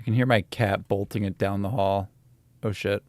can hear my cat bolting it down the hall. Oh shit.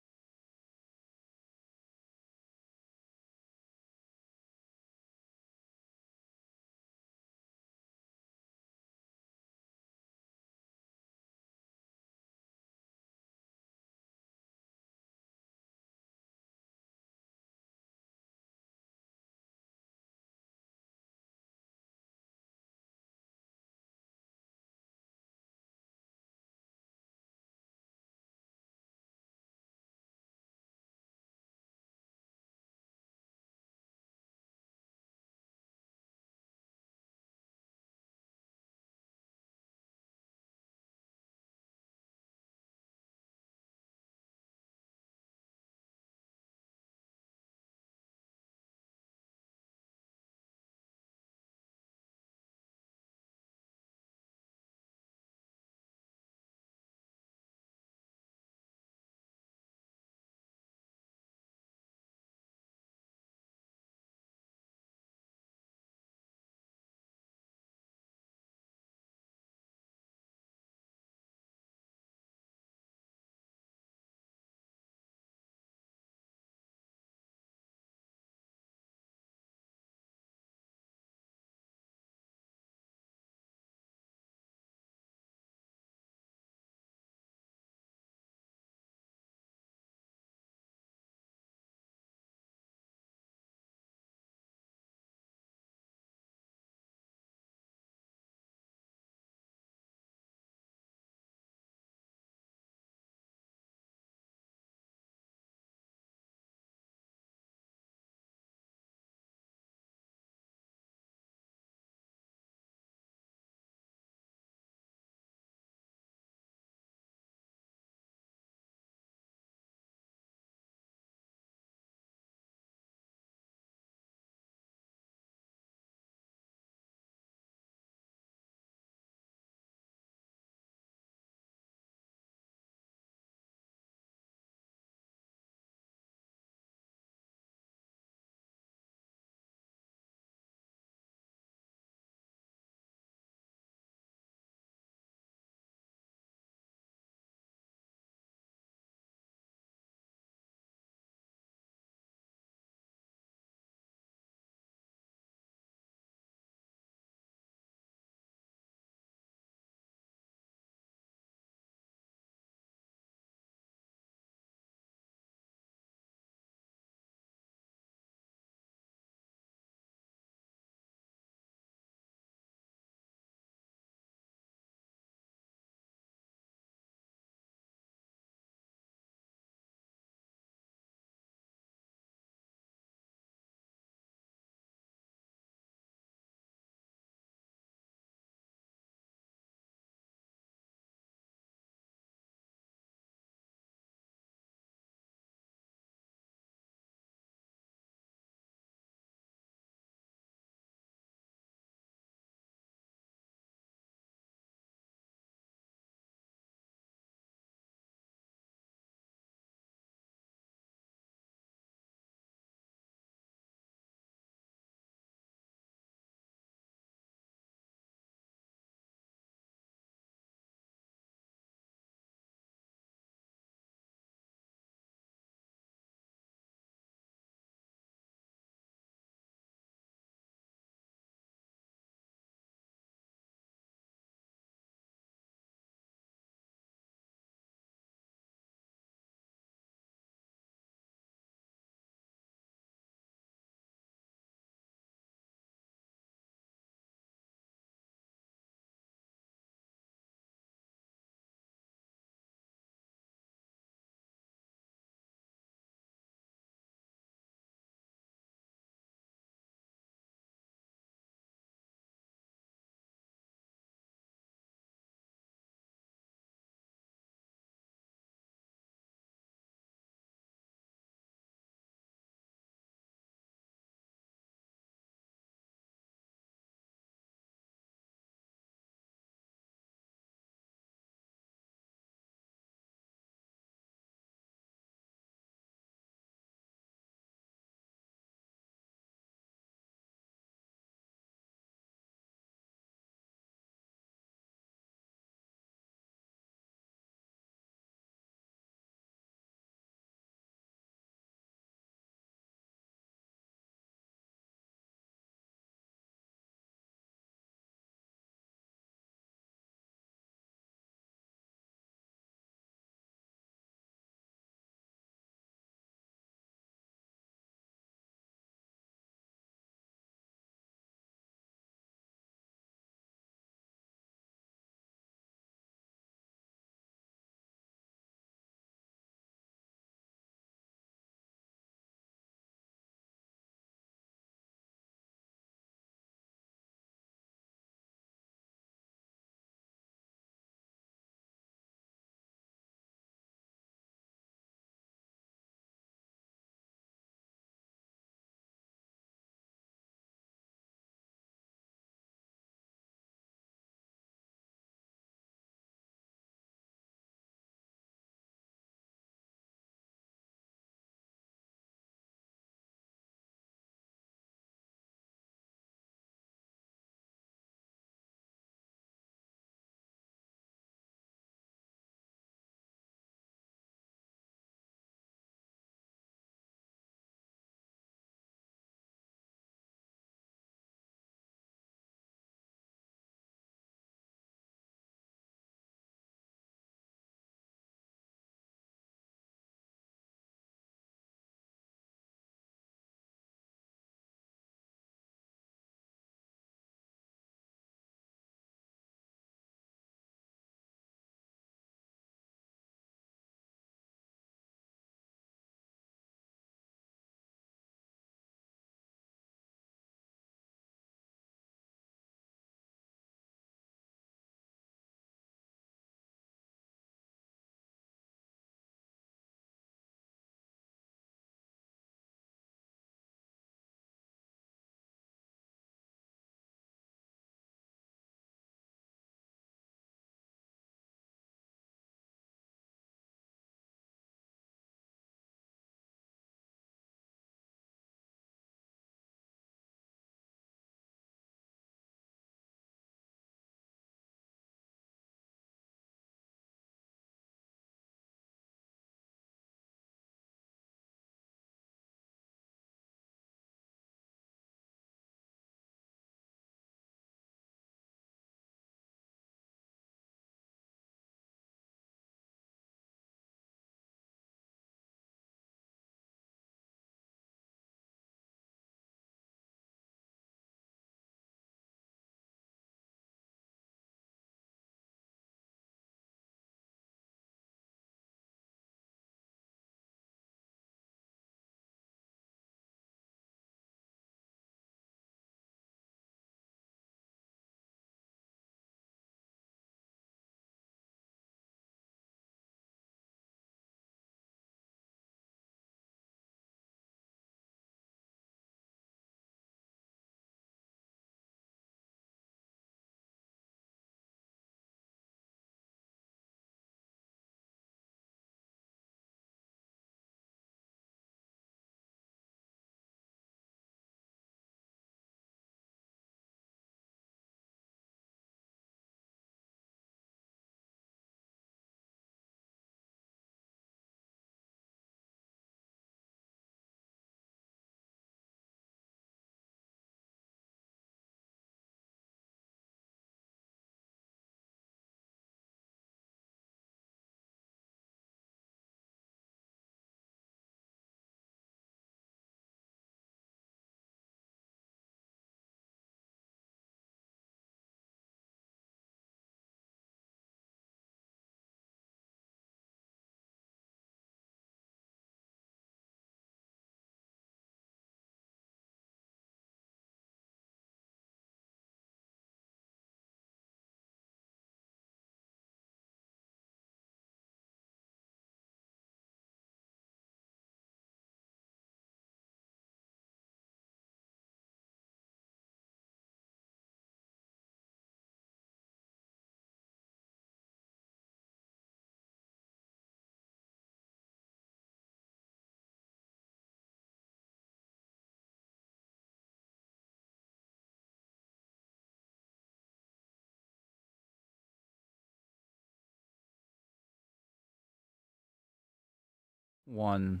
One.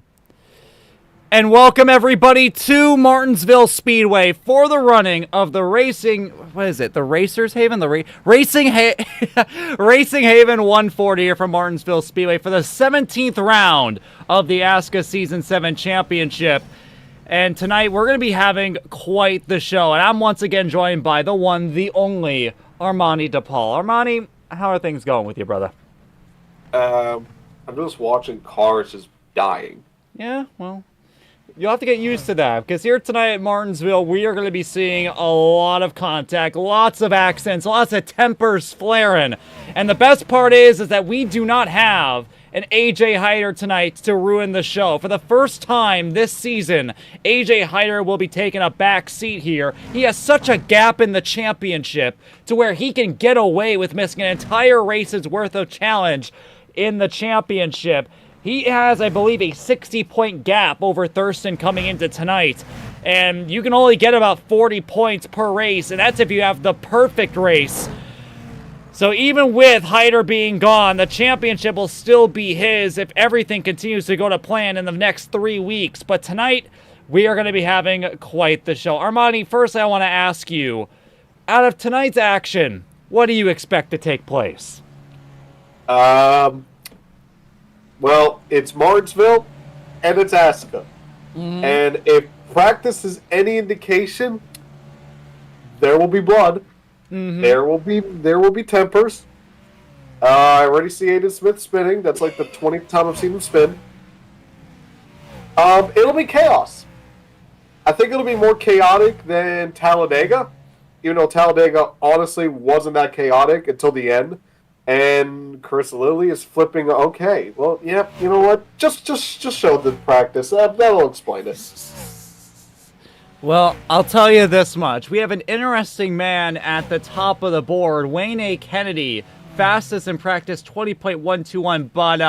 And welcome everybody to Martinsville Speedway for the running of the racing. What is it? The Racers Haven, the Racing Haven 140 here from Martinsville Speedway for the 17th round of the ASCA Season 7 Championship. And tonight we're going to be having quite the show. And I'm once again joined by the one, the only Armani DePaul. Armani, how are things going with you, brother? I'm just watching cars just dying. Yeah, well, you'll have to get used to that, because here tonight at Martinsville, we are going to be seeing a lot of contact, lots of accents, lots of tempers flaring. And the best part is that we do not have an AJ Hyder tonight to ruin the show. For the first time this season, AJ Hyder will be taking a back seat here. He has such a gap in the championship to where he can get away with missing an entire race's worth of challenge in the championship. He has, I believe, a 60-point gap over Thurston coming into tonight. And you can only get about 40 points per race, and that's if you have the perfect race. So even with Hyder being gone, the championship will still be his if everything continues to go to plan in the next 3 weeks. But tonight, we are going to be having quite the show. Armani, first I want to ask you, out of tonight's action, what do you expect to take place? Well, it's Martinsville, and it's ASCA. Mm-hmm. And if practice is any indication, there will be blood. Mm-hmm. There will be tempers. I already see Aiden Smith spinning. That's like the 20th time I've seen him spin. It'll be chaos. I think it'll be more chaotic than Talladega, even though Talladega honestly wasn't that chaotic until the end. And Chris Lilly is flipping. Okay, well, yeah, you know what? Just show the practice. That'll explain it. Well, I'll tell you this much. We have an interesting man at the top of the board, Wayne A. Kennedy, fastest in practice, 20.121, but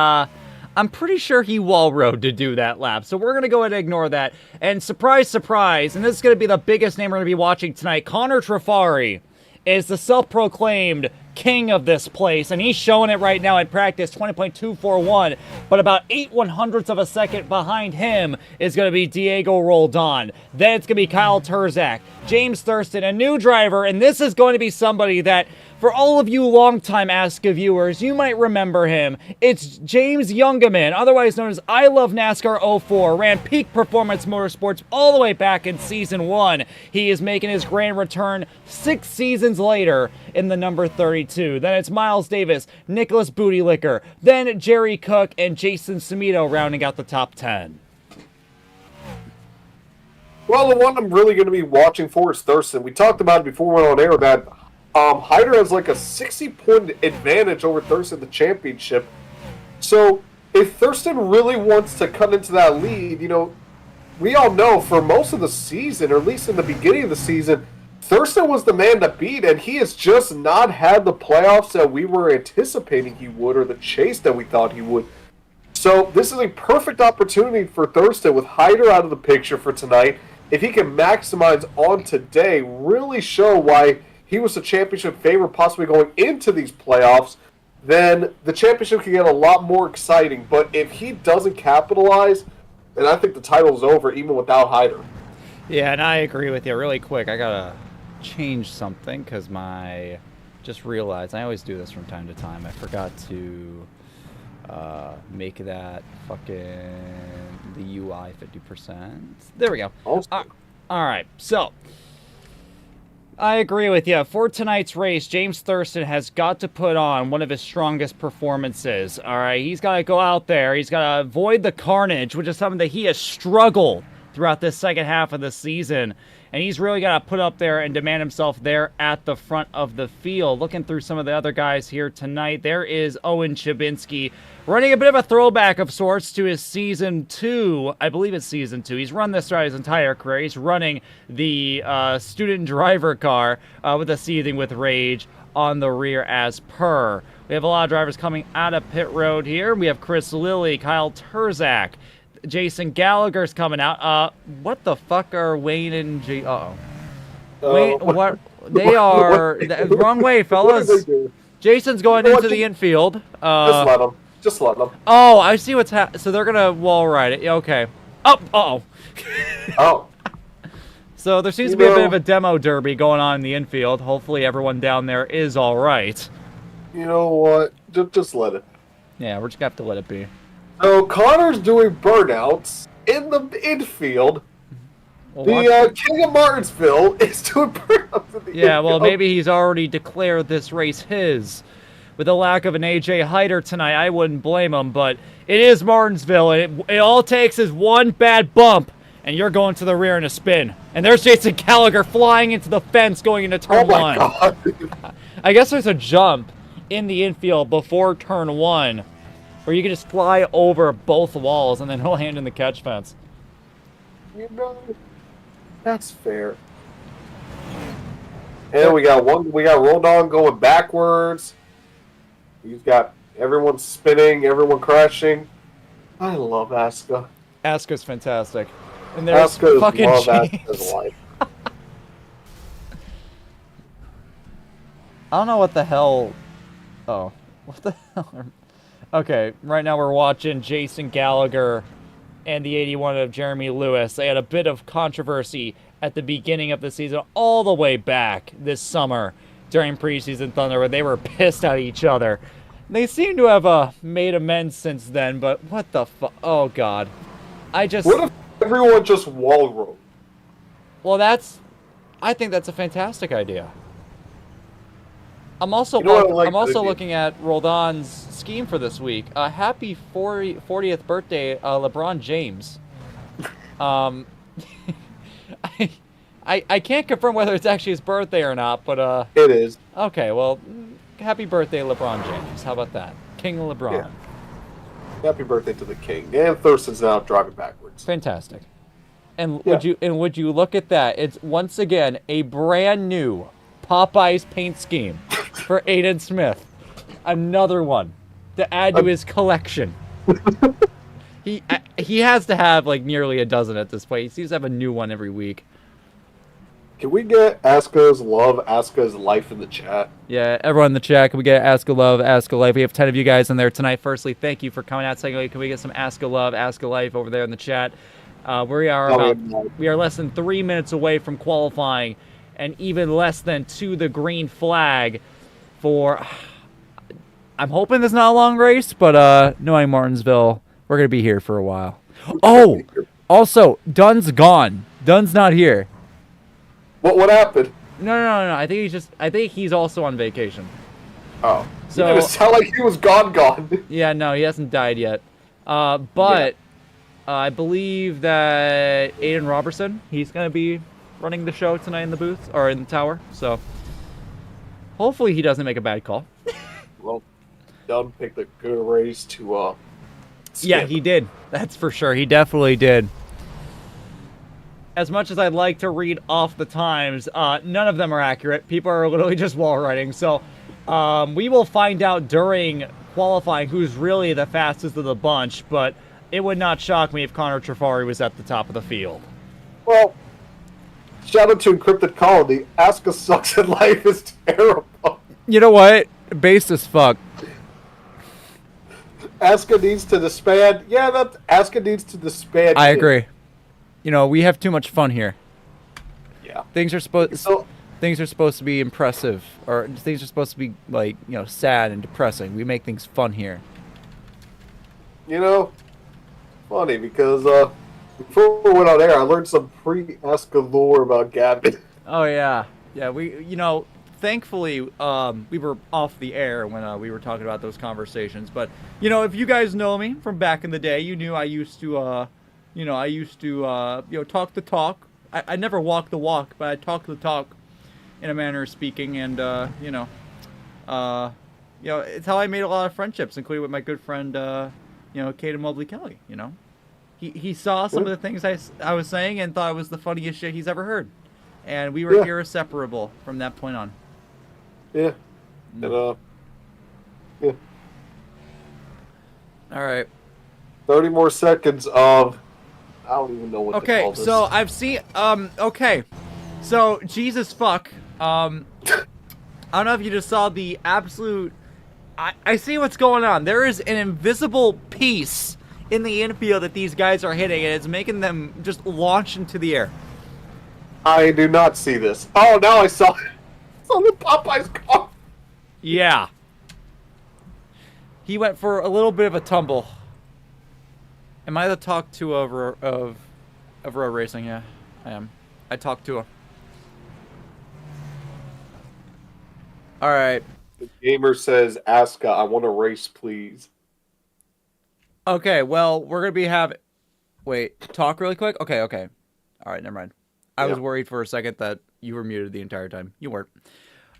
I'm pretty sure he wall rode to do that lap. So we're going to go ahead and ignore that. And surprise, surprise, and this is going to be the biggest name we're going to be watching tonight, Connor Trafari is the self-proclaimed king of this place, and he's showing it right now in practice, 20.241, but about 8/100ths of a second behind him is going to be Diego Roldan. Then it's going to be Kyle Terzak, James Thurston, a new driver, and this is going to be somebody that, for all of you longtime ASCA viewers, you might remember him. It's James Youngaman, otherwise known as I Love NASCAR 04, ran Peak Performance Motorsports all the way back in Season 1. He is making his grand return 6 seasons later in the number 32. Then it's Miles Davis, Nicholas Bootylicker, then Jerry Cook, and Jason Sumito rounding out the top 10. Well, the one I'm really going to be watching for is Thurston. We talked about it before we went on air that Hyder has like a 60-point advantage over Thurston in the championship. So if Thurston really wants to cut into that lead, you know, we all know for most of the season, or at least in the beginning of the season, Thurston was the man to beat, and he has just not had the playoffs that we were anticipating he would, or the chase that we thought he would. So this is a perfect opportunity for Thurston with Hyder out of the picture for tonight. If he can maximize on today, really show why he was the championship favorite possibly going into these playoffs, then the championship can get a lot more exciting. But if he doesn't capitalize, then I think the title is over even without Hyder. Yeah, and I agree with you. Really quick, I gotta change something because just realized I always do this from time to time. I forgot to make that fucking the UI 50%. There we go. Awesome. All right, so I agree with you. For tonight's race, James Thurston has got to put on one of his strongest performances. All right, he's got to go out there. He's got to avoid the carnage, which is something that he has struggled throughout this second half of the season. And he's really got to put up there and demand himself there at the front of the field. Looking through some of the other guys here tonight, there is Owen Chabinski running a bit of a throwback of sorts to his Season 2. I believe it's Season 2. He's run this throughout his entire career. He's running the student driver car with a Seething with Rage on the rear as per. We have a lot of drivers coming out of pit road here. We have Chris Lilly, Kyle Terzak, Jason Gallagher's coming out. What the fuck are Wayne and Wayne, what? They are wrong way, fellas. Jason's going into the infield. Just let him. Just let them. Oh, I see what's happening. So they're gonna wall ride it. Yeah, okay. Oh, uh-oh. Oh. So there seems to be a bit of a demo derby going on in the infield. Hopefully everyone down there is all right. You know what? Just let it. Yeah, we're just gonna have to let it be. So Connor's doing burnouts in the infield. Well, The King of Martinsville is doing burnouts in the infield. well, maybe he's already declared this race his. With the lack of an AJ Hyder tonight, I wouldn't blame him, but it is Martinsville, and it all takes is one bad bump, and you're going to the rear in a spin. And there's Jason Gallagher flying into the fence going into turn one. God. I guess there's a jump in the infield before turn one, where you can just fly over both walls and then land in the catch fence. You know, that's fair. And we got Rodon going backwards. You've got everyone spinning, everyone crashing. I love ASCA. ASCA's fantastic. And there's ASCA fucking love James. ASCA's life. I don't know what the hell. Oh, what the hell? Okay, right now we're watching Jason Gallagher and the 81 of Jeremy Lewis. They had a bit of controversy at the beginning of the season, all the way back this summer during preseason Thunder, where they were pissed at each other. They seem to have made amends since then, but what the fuck? Oh, God. What if everyone just wall rode? Well, I think that's a fantastic idea. I'm also looking at Roldan's scheme for this week. Happy 40th birthday, LeBron James. I can't confirm whether it's actually his birthday or not, but It is. Okay, well, happy birthday, LeBron James. How about that? King LeBron. Yeah. Happy birthday to the king. And Thurston's now driving backwards. Fantastic. And Yeah. would you look at that? It's once again a brand new Popeyes paint scheme for Aiden Smith. Another one to add to his collection. He has to have like nearly a dozen at this point. He seems to have a new one every week. Can we get ASCA's love, ASCA's life in the chat? Yeah, everyone in the chat, can we get ASCA Love, ASCA Life? We have 10 of you guys in there tonight. Firstly, thank you for coming out. Secondly, can we get some ASCA Love, ASCA Life over there in the chat? We are less than 3 minutes away from qualifying, and even less than to the green flag for... I'm hoping it's not a long race, but knowing Martinsville, we're going to be here for a while. Oh, also, Dunn's gone. Dunn's not here. What happened? No. I think he's also on vacation. Oh. So it sounded like he was gone. Yeah, no, he hasn't died yet. But I believe that Aiden Robertson, he's going to be running the show tonight in the booth, or in the tower. So hopefully he doesn't make a bad call. Well, Dunn picked a good race to skip. Yeah, he did. That's for sure. He definitely did. As much as I'd like to read off the times, none of them are accurate. People are literally just wall riding. So we will find out during qualifying who's really the fastest of the bunch, but it would not shock me if Connor Trafari was at the top of the field. Well, shout out to Encrypted Colony. ASCA sucks at life is terrible. You know what? Based as fuck. ASCA needs to disband. Yeah, ASCA needs to disband. I agree. You know, we have too much fun here. Yeah. Things are supposed to be impressive, or things are supposed to be like, you know, sad and depressing. We make things fun here. You know, funny because before we went on air, I learned some pre-ASCA lore about Gavin. Oh yeah, thankfully we were off the air when we were talking about those conversations. But you know, if you guys know me from back in the day, you knew I used to talk the talk. I never walk the walk, but I talk the talk in a manner of speaking. And, it's how I made a lot of friendships, including with my good friend, Caden Mobley Kelly, you know. He saw some of the things I was saying and thought it was the funniest shit he's ever heard. And we were inseparable from that point on. Yeah. And, yeah. All right. 30 more seconds of... I don't even know what to call this. Okay, so I've seen... okay. So, Jesus fuck. I don't know if you just saw the absolute I see what's going on. There is an invisible piece in the infield that these guys are hitting, and it's making them just launch into the air. I do not see this. Oh, now I saw it. It's on the Popeye's car. Yeah. He went for a little bit of a tumble. Am I the talk to of road racing? Yeah, I am. I talked to him. All right. The gamer says, "ASCA, I want to race, please." Okay, well, we're going to be having... Wait, talk really quick? Okay. All right, never mind. I was worried for a second that you were muted the entire time. You weren't.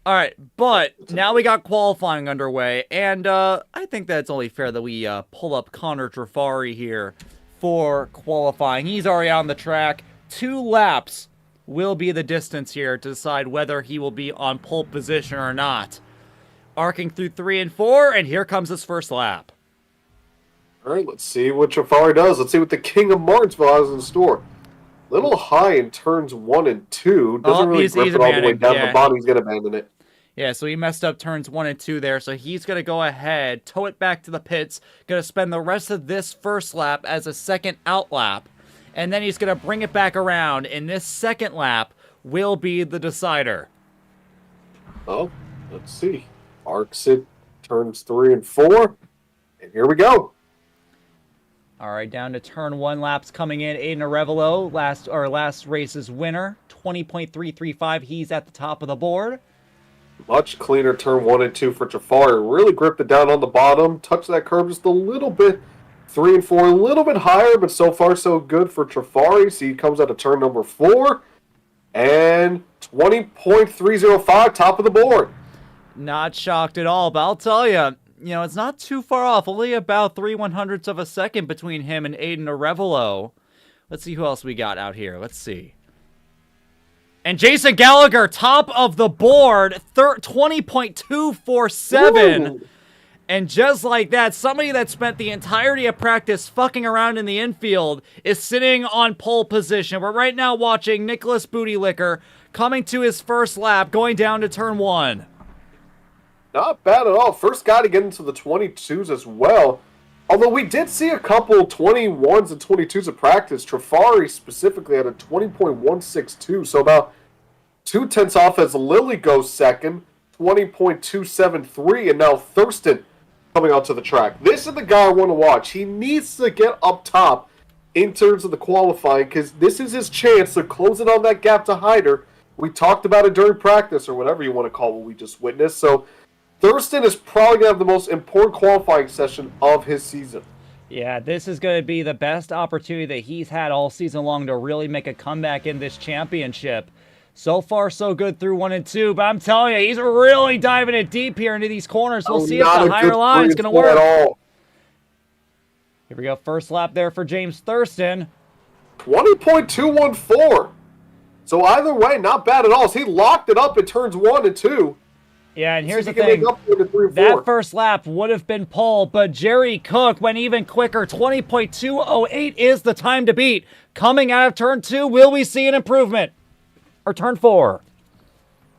All right, but now we got qualifying underway, and I think that it's only fair that we pull up Connor Trafari here for qualifying. He's already on the track. 2 laps will be the distance here to decide whether he will be on pole position or not. Arcing through 3 and 4, and here comes his first lap. All right, let's see what Trafari does. Let's see what the King of Martinsville has in store. Little high in turns 1 and 2. Doesn't really grip it all the way down the bottom. He's going to abandon it. Yeah, so he messed up turns 1 and 2 there, so he's going to go ahead, tow it back to the pits, going to spend the rest of this first lap as a second out lap, and then he's going to bring it back around, and this second lap will be the decider. Oh, let's see. Arcs it, turns 3 and 4, and here we go. All right, down to turn 1 laps coming in. Aiden Arevalo, last race's winner, 20.335. He's at the top of the board. Much cleaner turn 1 and 2 for Trafari. Really gripped it down on the bottom. Touched that curb just a little bit. 3 and 4, a little bit higher, but so far so good for Trafari. See, he comes out of turn number 4. And 20.305, top of the board. Not shocked at all, but I'll tell you, it's not too far off. Only about 3/100ths of a second between him and Aiden Arevalo. Let's see who else we got out here. Let's see. And Jason Gallagher, top of the board, 20.247. Ooh. And just like that, somebody that spent the entirety of practice fucking around in the infield is sitting on pole position. We're right now watching Nicholas Bootylicker coming to his first lap, going down to turn 1. Not bad at all. First guy to get into the 22s as well. Although we did see a couple 21s and 22s of practice. Trafari specifically had a 20.162, so about 0.2 off as Lilly goes second, 20.273, and now Thurston coming onto the track. This is the guy I want to watch. He needs to get up top in terms of the qualifying, because this is his chance to close it on that gap to Hyder. We talked about it during practice, or whatever you want to call what we just witnessed, so Thurston is probably going to have the most important qualifying session of his season. Yeah, this is going to be the best opportunity that he's had all season long to really make a comeback in this championship. So far, so good through 1 and 2, but I'm telling you, he's really diving it deep here into these corners. We'll see if the higher line is going to work. At all. Here we go, first lap there for James Thurston. 20.214. So either way, not bad at all. So he locked it up in turns 1 and 2. Yeah, and here's the thing, that first lap would have been pole, but Jerry Cook went even quicker. 20.208 is the time to beat. Coming out of turn 2, will we see an improvement? Or turn 4?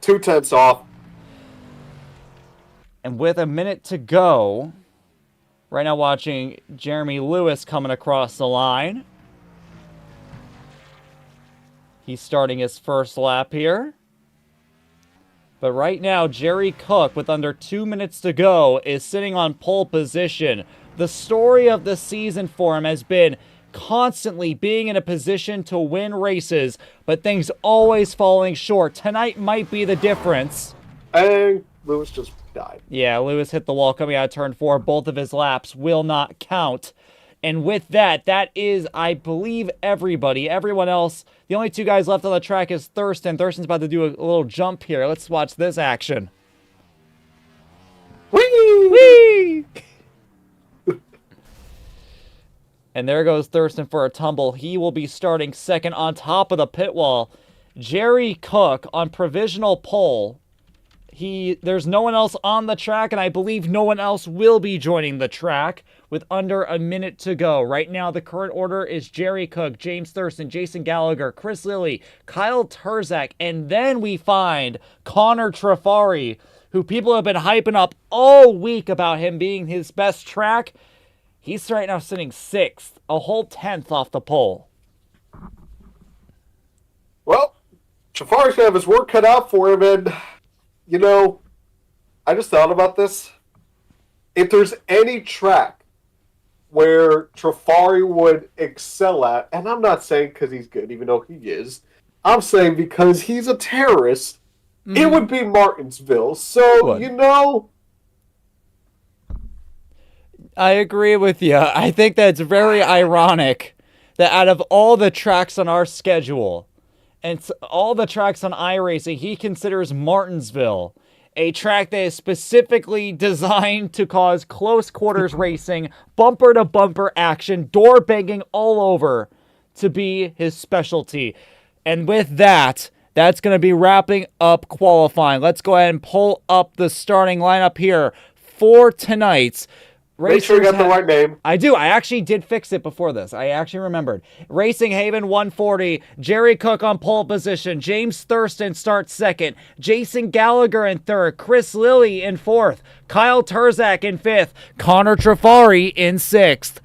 0.2 off. And with a minute to go, right now watching Jeremy Lewis coming across the line. He's starting his first lap here. But right now, Jerry Cook, with under 2 minutes to go, is sitting on pole position. The story of the season for him has been constantly being in a position to win races, but things always falling short. Tonight might be the difference. And Lewis just died. Yeah, Lewis hit the wall coming out of turn 4. Both of his laps will not count. And with that, that is, I believe, everybody. Everyone else, the only 2 guys left on the track is Thurston. Thurston's about to do a little jump here. Let's watch this action. Whee! Whee! And there goes Thurston for a tumble. He will be starting second on top of the pit wall. Jerry Cook on provisional pole. There's no one else on the track, and I believe no one else will be joining the track with under a minute to go. Right now, the current order is Jerry Cook, James Thurston, Jason Gallagher, Chris Lilly, Kyle Turzak, and then we find Connor Trafari who people have been hyping up all week about him being his best track, he's right now sitting 6th, a whole 10th off the pole. Well, Jafari's going to have his work cut out for him, and, you know, I just thought about this. If there's any track where Trafari would excel at, and I'm not saying because he's good, even though he is, I'm saying because he's a terrorist, it would be Martinsville. So, you know... I agree with you. I think that's very ironic that out of all the tracks on our schedule and all the tracks on iRacing, he considers Martinsville a track that is specifically designed to cause close quarters racing, bumper to bumper action, door banging all over to be his specialty. And with that, that's going to be wrapping up qualifying. Let's go ahead and pull up the starting lineup here for tonight's. Make sure you got the right name. I do. I actually did fix it before this. I actually remembered. Racing Haven 140. Jerry Cook on pole position. James Thurston starts second. Jason Gallagher in third. Chris Lilly in fourth. Kyle Turzak in fifth. Connor Trafari in sixth.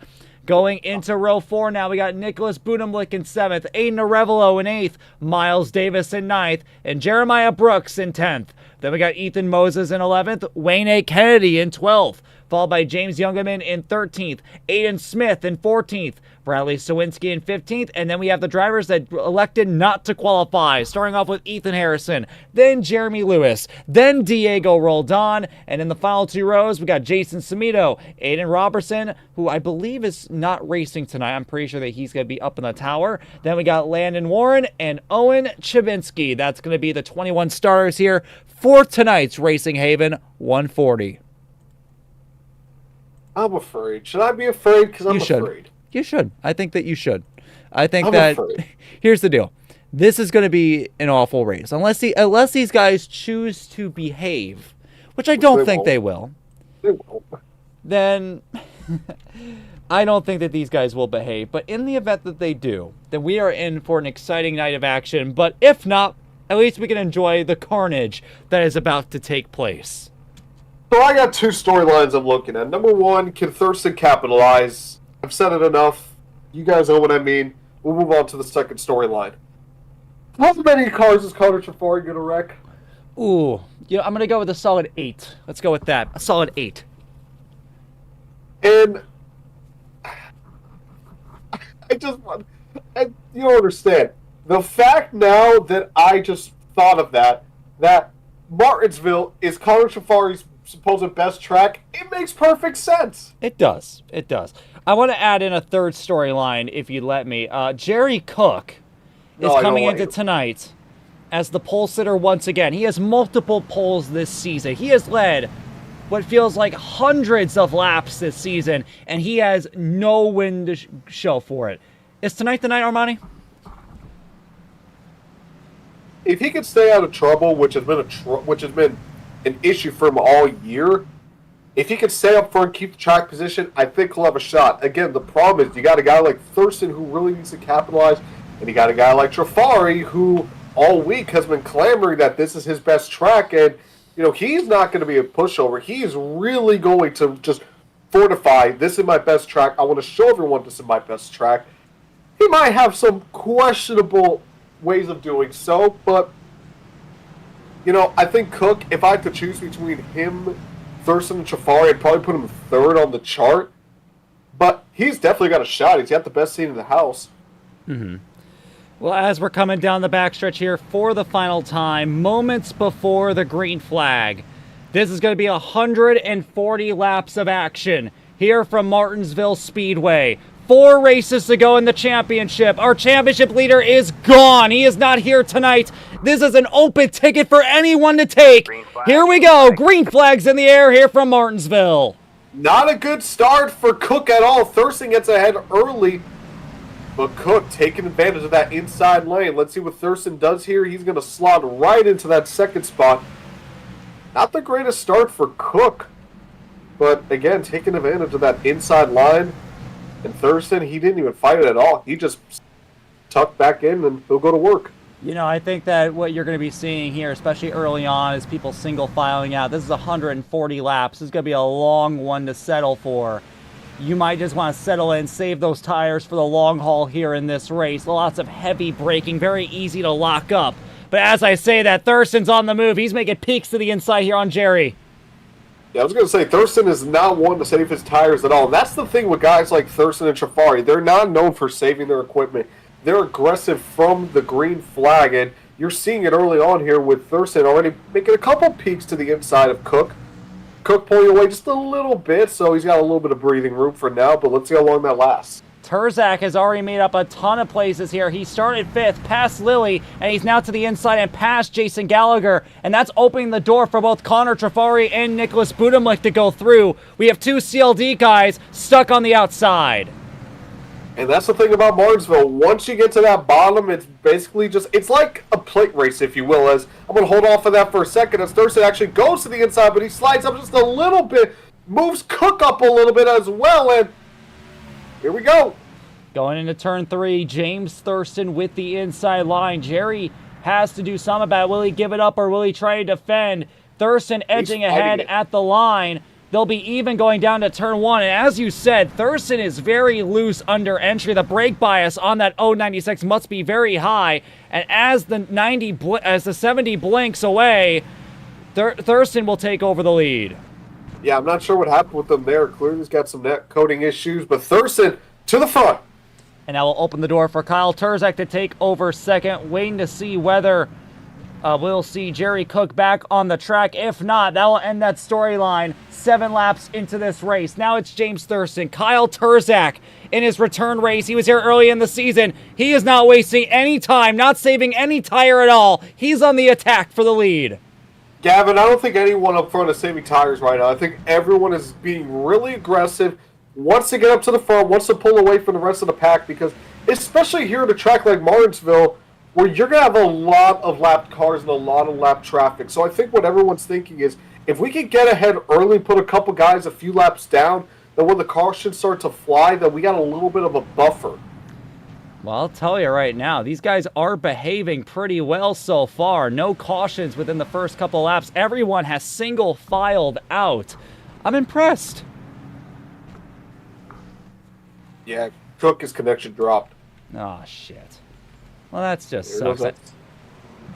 Going into row 4 now, we got Nicholas Budemlik in 7th, Aiden Arevalo in 8th, Miles Davis in 9th, and Jeremiah Brooks in 10th. Then we got Ethan Moses in 11th, Wayne A. Kennedy in 12th, followed by James Youngerman in 13th, Aiden Smith in 14th, Bradley Sawinski in 15th, and then we have the drivers that elected not to qualify, starting off with Ethan Harrison, then Jeremy Lewis, then Diego Roldan, and in the final 2 rows, we got Jason Samito, Aiden Robertson, who I believe is not racing tonight. I'm pretty sure that he's going to be up in the tower. Then we got Landon Warren and Owen Chabinsky. That's going to be the 21 starters here for tonight's Racing Haven 140. I'm afraid. Should I be afraid? Because I'm afraid. You should. I think that you should. I think here's the deal. This is going to be an awful race. Unless these guys choose to behave, which I don't think they will. They won't. Then I don't think that these guys will behave. But in the event that they do, then we are in for an exciting night of action. But if not, at least we can enjoy the carnage that is about to take place. So I got 2 storylines I'm looking at. Number 1, can Thurston capitalize? I've said it enough. You guys know what I mean. We'll move on to the second storyline. How many cars is Connor Trafari going to wreck? Ooh, yeah, I'm going to go with a solid 8. Let's go with that. A solid 8. And I just want... you don't understand. The fact now that I just thought of that Martinsville is Connor Trafari's supposed best track, it makes perfect sense. It does. It does. I want to add in a third storyline, if you let me. Jerry Cook is coming into tonight as the pole sitter once again. He has multiple poles this season. He has led what feels like hundreds of laps this season, and he has no win to show for it. Is tonight the night, Armani? If he could stay out of trouble, which has been an issue for him all year, if he could stay up front, keep the track position, I think he'll have a shot. Again, the problem is you got a guy like Thurston who really needs to capitalize, and you got a guy like Trafari who all week has been clamoring that this is his best track, and you know he's not going to be a pushover. He's really going to just fortify, this is my best track. I want to show everyone this is my best track. He might have some questionable ways of doing so, but you know, I think Cook, if I had to choose between him, Thurston, and Trafari, I'd probably put him 3rd on the chart. But he's definitely got a shot. He's got the best seat in the house. Mm-hmm. Well, as we're coming down the backstretch here for the final time, moments before the green flag, this is going to be 140 laps of action here from Martinsville Speedway. 4 races to go in the championship. Our championship leader is gone. He is not here tonight. This is an open ticket for anyone to take. Here we go. Green flags in the air here from Martinsville. Not a good start for Cook at all. Thurston gets ahead early, but Cook taking advantage of that inside lane. Let's see what Thurston does here. He's going to slot right into that 2nd spot. Not the greatest start for Cook, but again, taking advantage of that inside line. And Thurston, he didn't even fight it at all. He just tucked back in and he'll go to work. You know, I think that what you're going to be seeing here, especially early on, is people single filing out. This is 140 laps. This is going to be a long one to settle for. You might just want to settle in, save those tires for the long haul here in this race. Lots of heavy braking, very easy to lock up. But as I say that, Thurston's on the move. He's making peeks to the inside here on Jerry. Yeah, I was going to say, Thurston is not one to save his tires at all. And that's the thing with guys like Thurston and Trafari. They're not known for saving their equipment. They're aggressive from the green flag, and you're seeing it early on here with Thurston already making a couple peeks to the inside of Cook. Cook pulling away just a little bit, so he's got a little bit of breathing room for now, but let's see how long that lasts. Terzak has already made up a ton of places here. He started 5th, past Lilly, and he's now to the inside and past Jason Gallagher. And that's opening the door for both Connor Trafari and Nicholas Budimlik to go through. We have 2 CLD guys stuck on the outside. And that's the thing about Martinsville. Once you get to that bottom, it's basically just, it's like a plate race, if you will. As I'm going to hold off of that for a second, as Thurston actually goes to the inside, but he slides up just a little bit, moves Cook up a little bit as well, and here we go. Going into turn 3, James Thurston with the inside line. Jerry has to do something about it. Will he give it up or will he try to defend? Thurston edging ahead at the line. They'll be even going down to turn 1. And as you said, Thurston is very loose under entry. The brake bias on that 096 must be very high. And as the 70 blinks away, Thurston will take over the lead. Yeah, I'm not sure what happened with them there. Clearly he's got some net coating issues, but Thurston to the front. And that will open the door for Kyle Terzak to take over second. Waiting to see whether we'll see Jerry Cook back on the track. If not, that will end that storyline 7 laps into this race. Now it's James Thurston. Kyle Terzak in his return race. He was here early in the season. He is not wasting any time, not saving any tire at all. He's on the attack for the lead. Gavin, I don't think anyone up front is saving tires right now. I think everyone is being really aggressive, wants to get up to the front, wants to pull away from the rest of the pack, because especially here at a track like Martinsville, where you're going to have a lot of lapped cars and a lot of lapped traffic. So I think what everyone's thinking is, if we can get ahead early, put a couple guys a few laps down, then when the cautions start to fly, then we got a little bit of a buffer. Well, I'll tell you right now, these guys are behaving pretty well so far. No cautions within the first couple laps. Everyone has single filed out. I'm impressed. Yeah, Cook, his connection dropped. Oh, shit. Well, that's just sucks.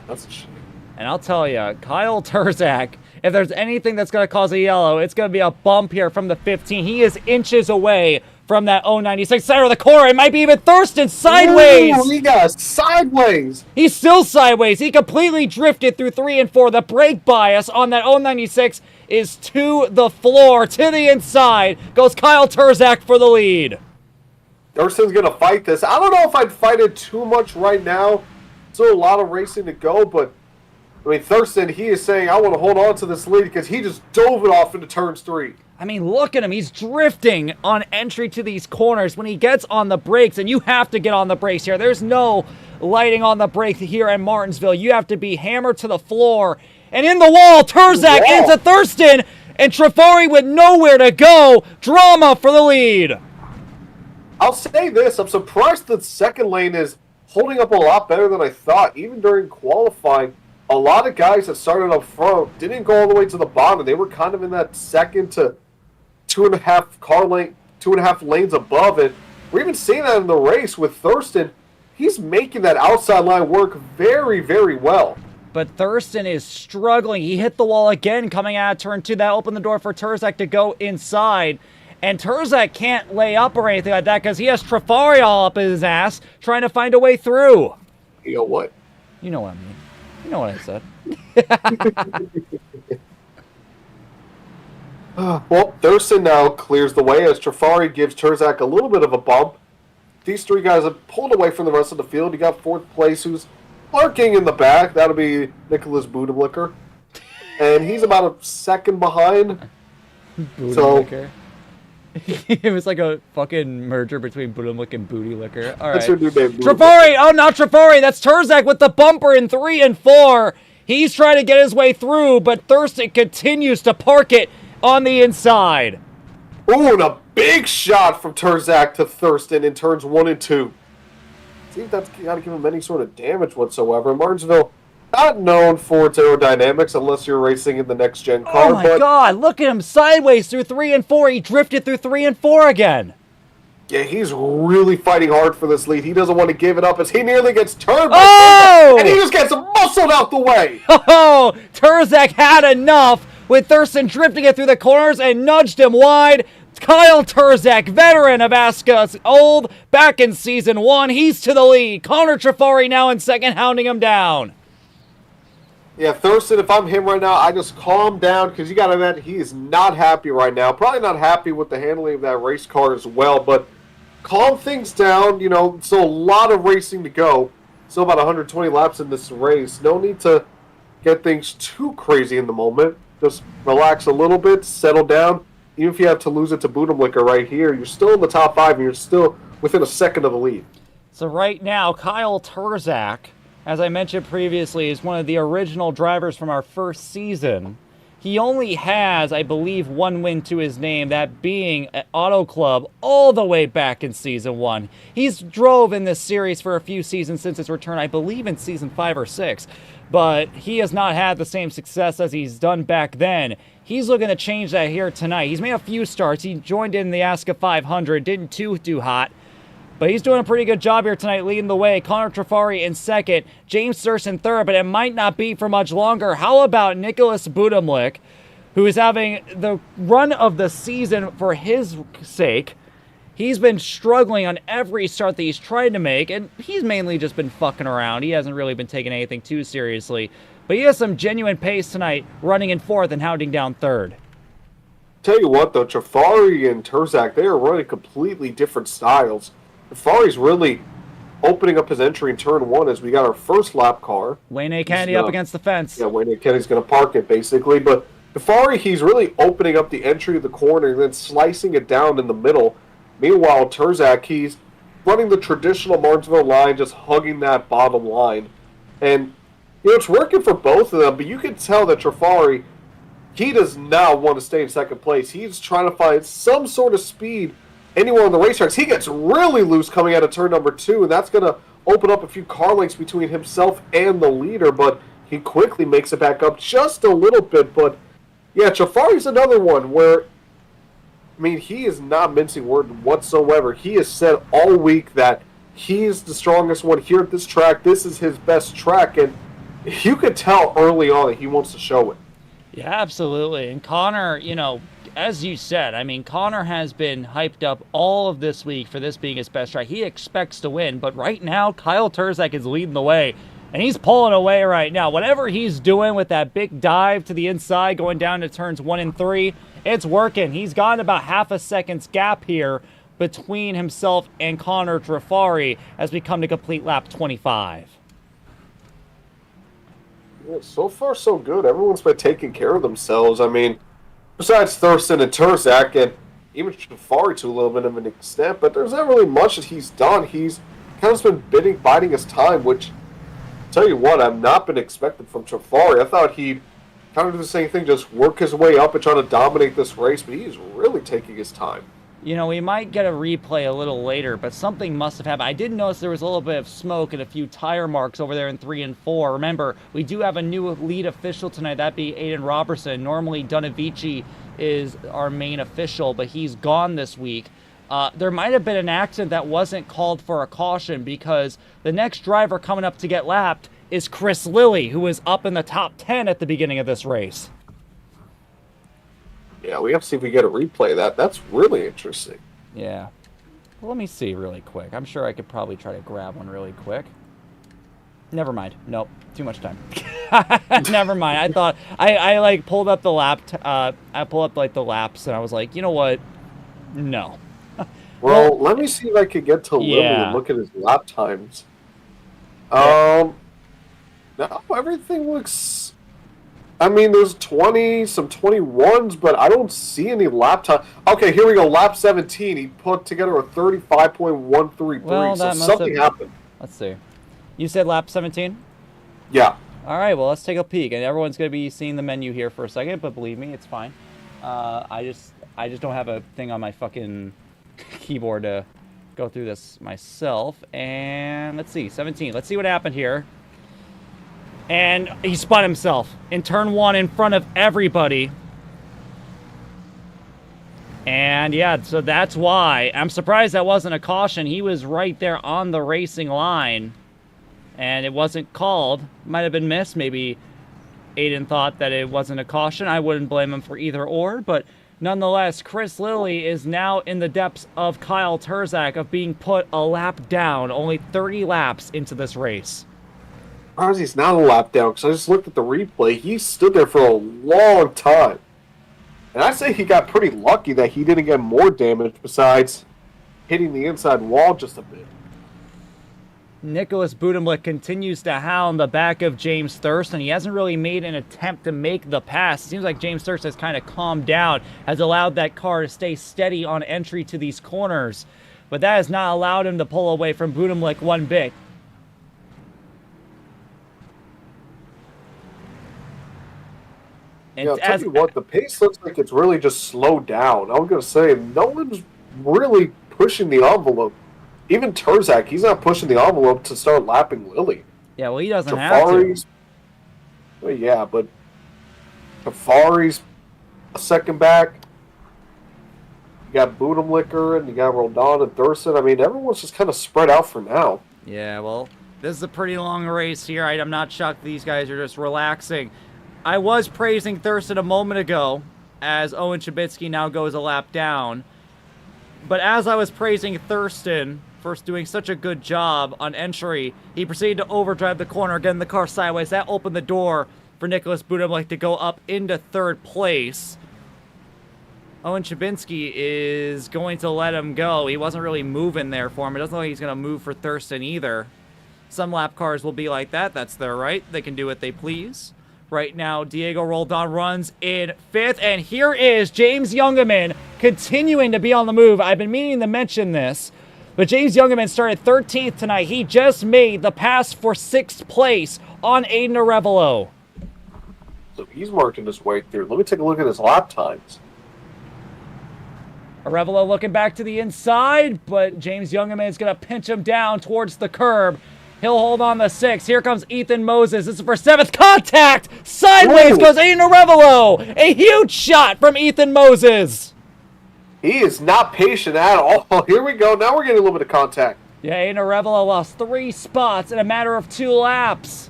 That's a shame. And I'll tell you, Kyle Terzak, if there's anything that's going to cause a yellow, it's going to be a bump here from the 15. He is inches away from that 096 center of the corner. It might be even Thurston sideways. Ooh, he got sideways. He's still sideways. He completely drifted through 3 and 4. The brake bias on that 096 is to the floor, to the inside. Goes Kyle Terzak for the lead. Thurston's going to fight this. I don't know if I'd fight it too much right now. Still a lot of racing to go, but I mean, Thurston, he is saying, I want to hold on to this lead because he just dove it off into turns 3. I mean, look at him. He's drifting on entry to these corners when he gets on the brakes, and you have to get on the brakes here. There's no lighting on the brake here in Martinsville. You have to be hammered to the floor. And in the wall, Terzak into Thurston, and Trafari with nowhere to go. Drama for the lead. I'll say this. I'm surprised the second lane is holding up a lot better than I thought. Even during qualifying, a lot of guys that started up front didn't go all the way to the bottom. They were kind of in that second to 2.5 lanes above it. We're even seeing that in the race with Thurston. He's making that outside line work very, very well. But Thurston is struggling. He hit the wall again coming out of turn 2. That opened the door for Terzak to go inside. And Terzak can't lay up or anything like that because he has Trafari all up his ass trying to find a way through. You know what? You know what I mean. You know what I said. Well, Thurston now clears the way as Trafari gives Terzak a little bit of a bump. These 3 guys have pulled away from the rest of the field. You got 4th place, who's lurking in the back. That'll be Nicholas Budimlicker. And he's about a second behind. Budimlicker. It was like a fucking merger between Budimlick and Booty Liquor. All right. That's your new name. Trafari! Oh, not Trafari! That's Terzak with the bumper in 3 and 4. He's trying to get his way through, but Thurston continues to park it on the inside. Ooh, and a big shot from Terzak to Thurston in turns 1 and 2. See if that's got to give him any sort of damage whatsoever. Martinsville, not known for its aerodynamics unless you're racing in the next-gen car. Oh my God, look at him sideways through 3 and 4. He drifted through 3 and 4 again. Yeah, he's really fighting hard for this lead. He doesn't want to give it up as he nearly gets turned by Oh! and he just gets muscled out the way. Oh, Turzak had enough with Thurston drifting it through the corners and nudged him wide. Kyle Turzak, veteran of ASCA, old, back in Season 1. He's to the lead. Connor Trafari now in second, hounding him down. Yeah, Thurston, if I'm him right now, I just calm down because you got to admit he is not happy right now. Probably not happy with the handling of that race car as well, but calm things down. You know, so a lot of racing to go. Still about 120 laps in this race. No need to get things too crazy in the moment. Just relax a little bit, settle down. Even if you have to lose it to Budimlicker right here, you're still in the top 5 and you're still within a second of the lead. So right now, Kyle Turzak, as I mentioned previously, is one of the original drivers from our first season. He only has, I believe, 1 win to his name, that being at Auto Club all the way back in Season 1. He's drove in this series for a few seasons since its return, I believe in Season 5 or 6, but he has not had the same success as he's done back then. He's looking to change that here tonight. He's made a few starts. He joined in the ASCA 500, didn't too hot. But he's doing a pretty good job here tonight, leading the way. Connor Trafari in second, James Thurston third, but it might not be for much longer. How about Nicholas Budimlick, who is having the run of the season for his sake? He's been struggling on every start that he's tried to make, and he's mainly just been fucking around. He hasn't really been taking anything too seriously. But he has some genuine pace tonight, running in fourth and hounding down third. Tell you what, though, Trafari and Turzak, they are running completely different styles. Trafari's really opening up his entry in turn 1 as we got our first lap car. Wayne A. Kennedy up against the fence. Yeah, Wayne A. Kennedy's going to park it, basically. But Trafari, he's really opening up the entry of the corner and then slicing it down in the middle. Meanwhile, Turzak, he's running the traditional Martinsville line, just hugging that bottom line. And, you know, it's working for both of them, but you can tell that Trafari, he does not want to stay in second place. He's trying to find some sort of speed anywhere on the racetracks. He gets really loose coming out of turn number 2, and that's going to open up a few car lengths between himself and the leader, but he quickly makes it back up just a little bit. But, yeah, Trafari's another one where, I mean, he is not mincing words whatsoever. He has said all week that he is the strongest one here at this track. This is his best track, and you could tell early on that he wants to show it. Yeah, absolutely. And Connor, you know, as you said, I mean, Connor has been hyped up all of this week for this being his best track. He expects to win, but right now, Kyle Turzak is leading the way, and he's pulling away right now. Whatever he's doing with that big dive to the inside, going down to turns 1 and 3, it's working. He's got about half a second's gap here between himself and Connor Trafari as we come to complete lap 25. Yeah, so far, so good. Everyone's been taking care of themselves. I mean, besides Thurston and Turzak, and even Trafari to a little bit of an extent, but there's not really much that he's done. He's kind of been biding his time, which, tell you what, I've not been expecting from Trafari. I thought he'd kind of do the same thing, just work his way up and try to dominate this race, but he's really taking his time. You know, we might get a replay a little later, but something must have happened. I did notice there was a little bit of smoke and a few tire marks over there in 3 and 4. Remember, we do have a new lead official tonight, that be Aiden Robertson. Normally, Donavici is our main official, but he's gone this week. There might have been an accident that wasn't called for a caution because the next driver coming up to get lapped is Chris Lilly, who was up in the top 10 at the beginning of this race. Yeah, we have to see if we get a replay of that. That's really interesting. Yeah. Well, let me see really quick. I'm sure I could probably try to grab one really quick. Never mind. Nope. Too much time. Never mind. I thought I like pulled up the lap. I pulled up like the laps, and I was like, you know what? No. Well, let me see if I could get to Lilly and look at his lap times. No, everything looks. I mean, there's some 21s, but I don't see any lap time. Okay, here we go. Lap 17. He put together a 35.133. Well, so something happened. Let's see. You said lap 17? Yeah. All right, well, let's take a peek. And everyone's going to be seeing the menu here for a second, but believe me, it's fine. I just don't have a thing on my fucking keyboard to go through this myself. And let's see, 17. Let's see what happened here. And he spun himself in turn 1 in front of everybody. And yeah, so that's why. I'm surprised that wasn't a caution. He was right there on the racing line. And it wasn't called. Might have been missed. Maybe Aiden thought that it wasn't a caution. I wouldn't blame him for either or. But nonetheless, Chris Lilly is now in the depths of Kyle Terzak of being put a lap down. Only 30 laps into this race. Surprised he's not a lap down, because I just looked at the replay. He stood there for a long time. And I say he got pretty lucky that he didn't get more damage besides hitting the inside wall just a bit. Nicholas Budimlik continues to hound the back of James Thurston. He hasn't really made an attempt to make the pass. It seems like James Thurston has kind of calmed down, has allowed that car to stay steady on entry to these corners. But that has not allowed him to pull away from Budimlik one bit. Yeah, I'll tell you what, the pace looks like it's really just slowed down. I was going to say, no one's really pushing the envelope. Even Terzak, he's not pushing the envelope to start lapping Lilly. Yeah, well, he doesn't have to. Well, yeah, but Jafari's a second back. You got Budimlicker and you got Roldan and Thurston. I mean, everyone's just kind of spread out for now. Yeah, well, this is a pretty long race here. I'm not shocked these guys are just relaxing. I was praising Thurston a moment ago as Owen Chabitsky now goes a lap down. But as I was praising Thurston for doing such a good job on entry, he proceeded to overdrive the corner, getting the car sideways. That opened the door for Nicholas Budimlik to go up into third place. Owen Chabitsky is going to let him go. He wasn't really moving there for him. It doesn't look like he's going to move for Thurston either. Some lap cars will be like that. That's their right. They can do what they please. Right now, Diego Roldan runs in 5th, and here is James Youngerman continuing to be on the move. I've been meaning to mention this, but James Youngerman started 13th tonight. He just made the pass for 6th place on Aiden Arevalo. So he's marking his way through. Let me take a look at his lap times. Arevalo looking back to the inside, but James Youngerman is going to pinch him down towards the curb. He'll hold on to 6th. Here comes Ethan Moses. This is for 7th. Contact! Sideways goes Aiden Arevalo. A huge shot from Ethan Moses. He is not patient at all. Here we go. Now we're getting a little bit of contact. Yeah, Aiden Arevalo lost 3 spots in a matter of 2 laps.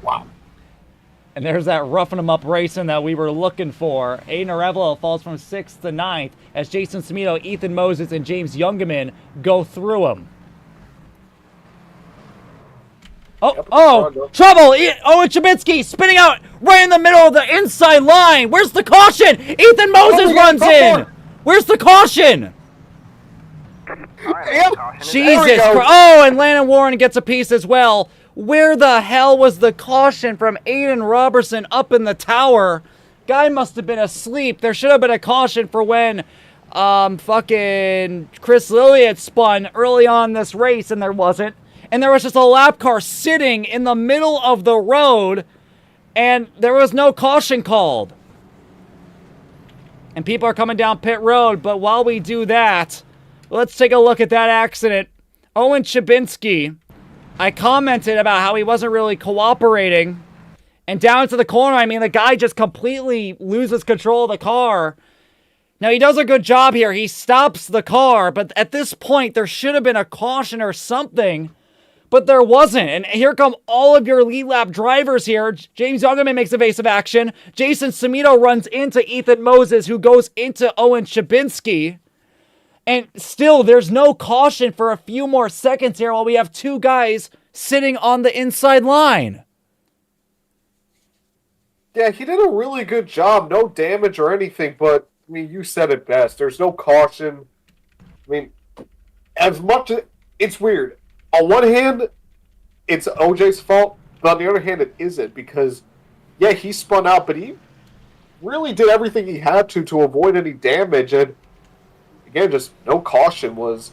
Wow. And there's that roughing him up racing that we were looking for. Aiden Arevalo falls from 6th to 9th as Jason Semito, Ethan Moses, and James Youngerman go through him. Trouble! Owen Chabitsky spinning out right in the middle of the inside line. Where's the caution? Ethan Moses runs in. Where's the caution? Jesus Christ. Oh, and Landon Warren gets a piece as well. Where the hell was the caution from Aiden Robertson up in the tower? Guy must have been asleep. There should have been a caution for when fucking Chris Lilly had spun early on this race, and there wasn't. And there was just a lap car sitting in the middle of the road, and there was no caution called. And people are coming down pit road, but while we do that, let's take a look at that accident. Owen Chabitsky, I commented about how he wasn't really cooperating, and down to the corner, I mean, the guy just completely loses control of the car. Now, he does a good job here. He stops the car, but at this point, there should have been a caution or something. But there wasn't. And here come all of your lead lap drivers here. James Youngerman makes evasive action. Jason Semito runs into Ethan Moses, who goes into Owen Chabitsky. And still, there's no caution for a few more seconds here while we have 2 guys sitting on the inside line. Yeah, he did a really good job. No damage or anything, but, I mean, you said it best. There's no caution. I mean, as much as... It's weird. On one hand, it's OJ's fault, but on the other hand, it isn't, because, yeah, he spun out, but he really did everything he had to avoid any damage, and, again, just no caution was...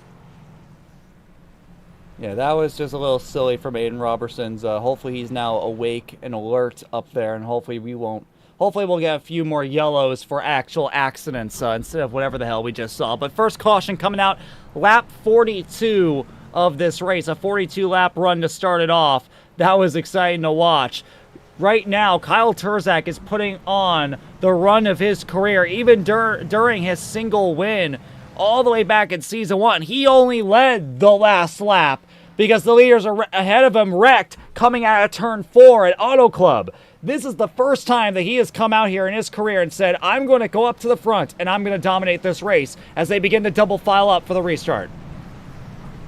Yeah, that was just a little silly from Aiden Robertson's. Hopefully he's now awake and alert up there, and hopefully we won't hopefully we'll get a few more yellows for actual accidents instead of whatever the hell we just saw. But first caution coming out, lap 42 of this race, a 42-lap run to start it off. That was exciting to watch. Right now, Kyle Turzak is putting on the run of his career, even during his single win all the way back in Season 1. He only led the last lap because the leaders ahead of him wrecked coming out of Turn 4 at Auto Club. This is the first time that he has come out here in his career and said, I'm going to go up to the front and I'm going to dominate this race as they begin to double file up for the restart.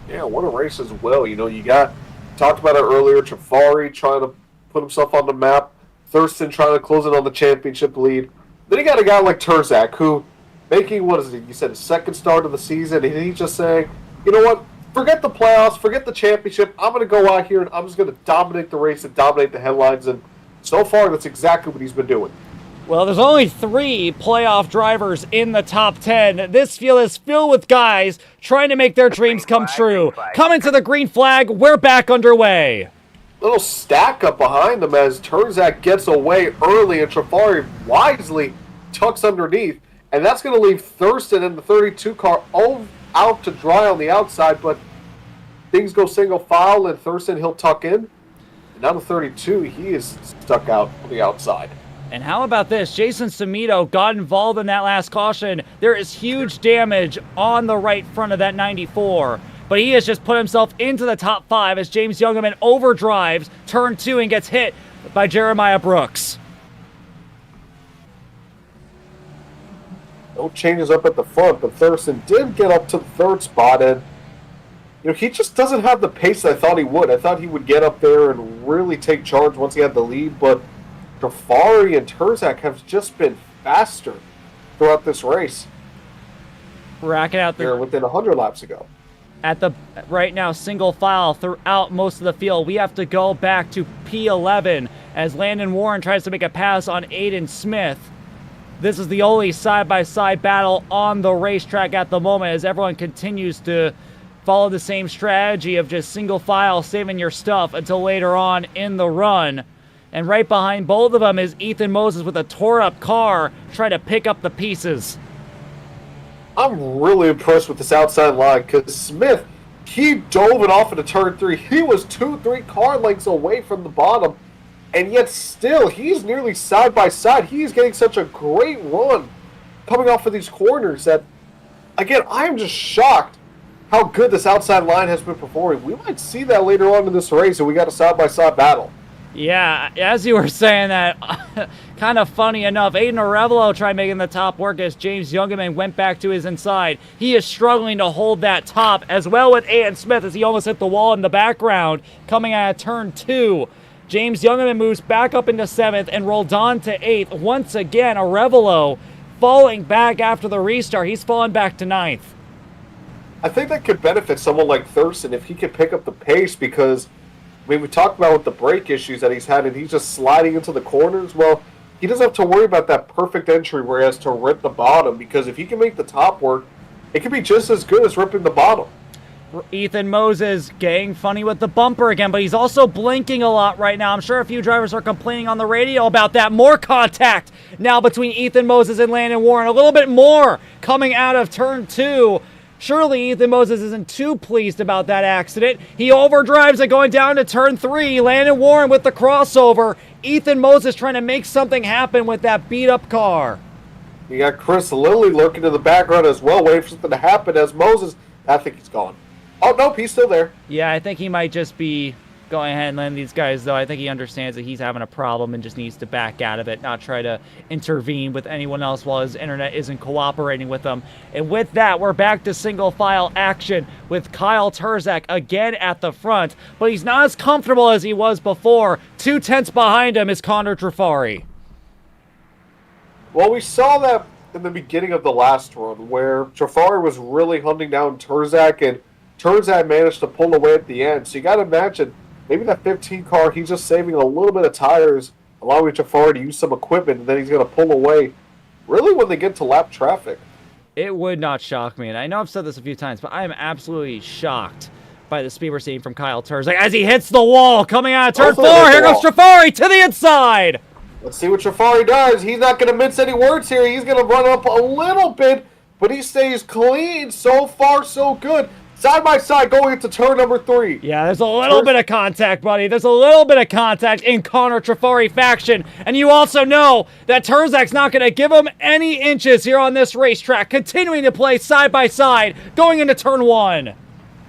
Yeah, what a race as well. You know, you talked about it earlier, Trifari trying to put himself on the map, Thurston trying to close in on the championship lead. Then you got a guy like Turzak who making, what is it, you said, a second start of the season, and he's just saying, you know what, forget the playoffs, forget the championship, I'm going to go out here and I'm just going to dominate the race and dominate the headlines, and so far that's exactly what he's been doing. Well, there's only 3 playoff drivers in the top 10. This field is filled with guys trying to make their dreams come true. Coming to the green flag, we're back underway. Little stack up behind them as Turzak gets away early and Trifari wisely tucks underneath. And that's going to leave Thurston in the 32 car all out to dry on the outside, but things go single file and Thurston, he'll tuck in. And now the 32, he is stuck out on the outside. And how about this? Jason Samito got involved in that last caution. There is huge damage on the right front of that 94. But he has just put himself into the top 5 as James Youngerman overdrives turn 2 and gets hit by Jeremiah Brooks. No changes up at the front, but Thurston did get up to the 3rd spot, and you know, he just doesn't have the pace I thought he would. I thought he would get up there and really take charge once he had the lead, but Trifari and Turzak have just been faster throughout this race. Racking out there within 100 laps ago. At the right now, single file throughout most of the field. We have to go back to P11 as Landon Warren tries to make a pass on Aiden Smith. This is the only side-by-side battle on the racetrack at the moment as everyone continues to follow the same strategy of just single file saving your stuff until later on in the run. And right behind both of them is Ethan Moses with a tore-up car trying to pick up the pieces. I'm really impressed with this outside line because Smith, he dove it off into turn 3. He was 2-3 car lengths away from the bottom, and yet still, he's nearly side by side. He's getting such a great run coming off of these corners that, again, I'm just shocked how good this outside line has been performing. We might see that later on in this race, and we got a side-by-side battle. Yeah, as you were saying that, kind of funny enough, Aiden Arevalo tried making the top work as James Youngerman went back to his inside. He is struggling to hold that top, as well with Aiden Smith as he almost hit the wall in the background, coming out of turn 2. James Youngerman moves back up into 7th and rolled on to 8th. Once again, Arevalo falling back after the restart. He's fallen back to 9th. I think that could benefit someone like Thurston if he could pick up the pace because, I mean, we talked about with the brake issues that he's had and he's just sliding into the corners. Well, he doesn't have to worry about that perfect entry where he has to rip the bottom because if he can make the top work, it could be just as good as ripping the bottom. Ethan Moses getting funny with the bumper again, but he's also blinking a lot right now. I'm sure a few drivers are complaining on the radio about that. More contact now between Ethan Moses and Landon Warren. A little bit more coming out of turn 2. Surely Ethan Moses isn't too pleased about that accident. He overdrives it going down to turn 3. Landon Warren with the crossover. Ethan Moses trying to make something happen with that beat-up car. You got Chris Lilly lurking in the background as well, waiting for something to happen as Moses, I think he's gone. Oh, nope, he's still there. Yeah, I think he might just be going ahead and letting these guys, though. I think he understands that he's having a problem and just needs to back out of it, not try to intervene with anyone else while his internet isn't cooperating with them. And with that, we're back to single file action with Kyle Turzak again at the front, but he's not as comfortable as he was before. 2 tenths behind him is Connor Trifari. Well, we saw that in the beginning of the last run where Trifari was really hunting down Turzak and Turzak managed to pull away at the end. So you got to imagine, maybe that 15 car, he's just saving a little bit of tires, allowing Trifari to use some equipment, and then he's going to pull away really when they get to lap traffic. It would not shock me, and I know I've said this a few times, but I am absolutely shocked by the speed we're seeing from Kyle Turzak as he hits the wall coming out of turn 4. Here goes Trifari to the inside. Let's see what Trafari does. He's not going to mince any words here. He's going to run up a little bit, but he stays clean. So far, so good. Side by side going into turn number 3. Yeah, there's a little bit of contact, buddy. There's a little bit of contact in Connor Trafari faction. And you also know that Terzak's not going to give him any inches here on this racetrack. Continuing to play side by side, going into turn 1.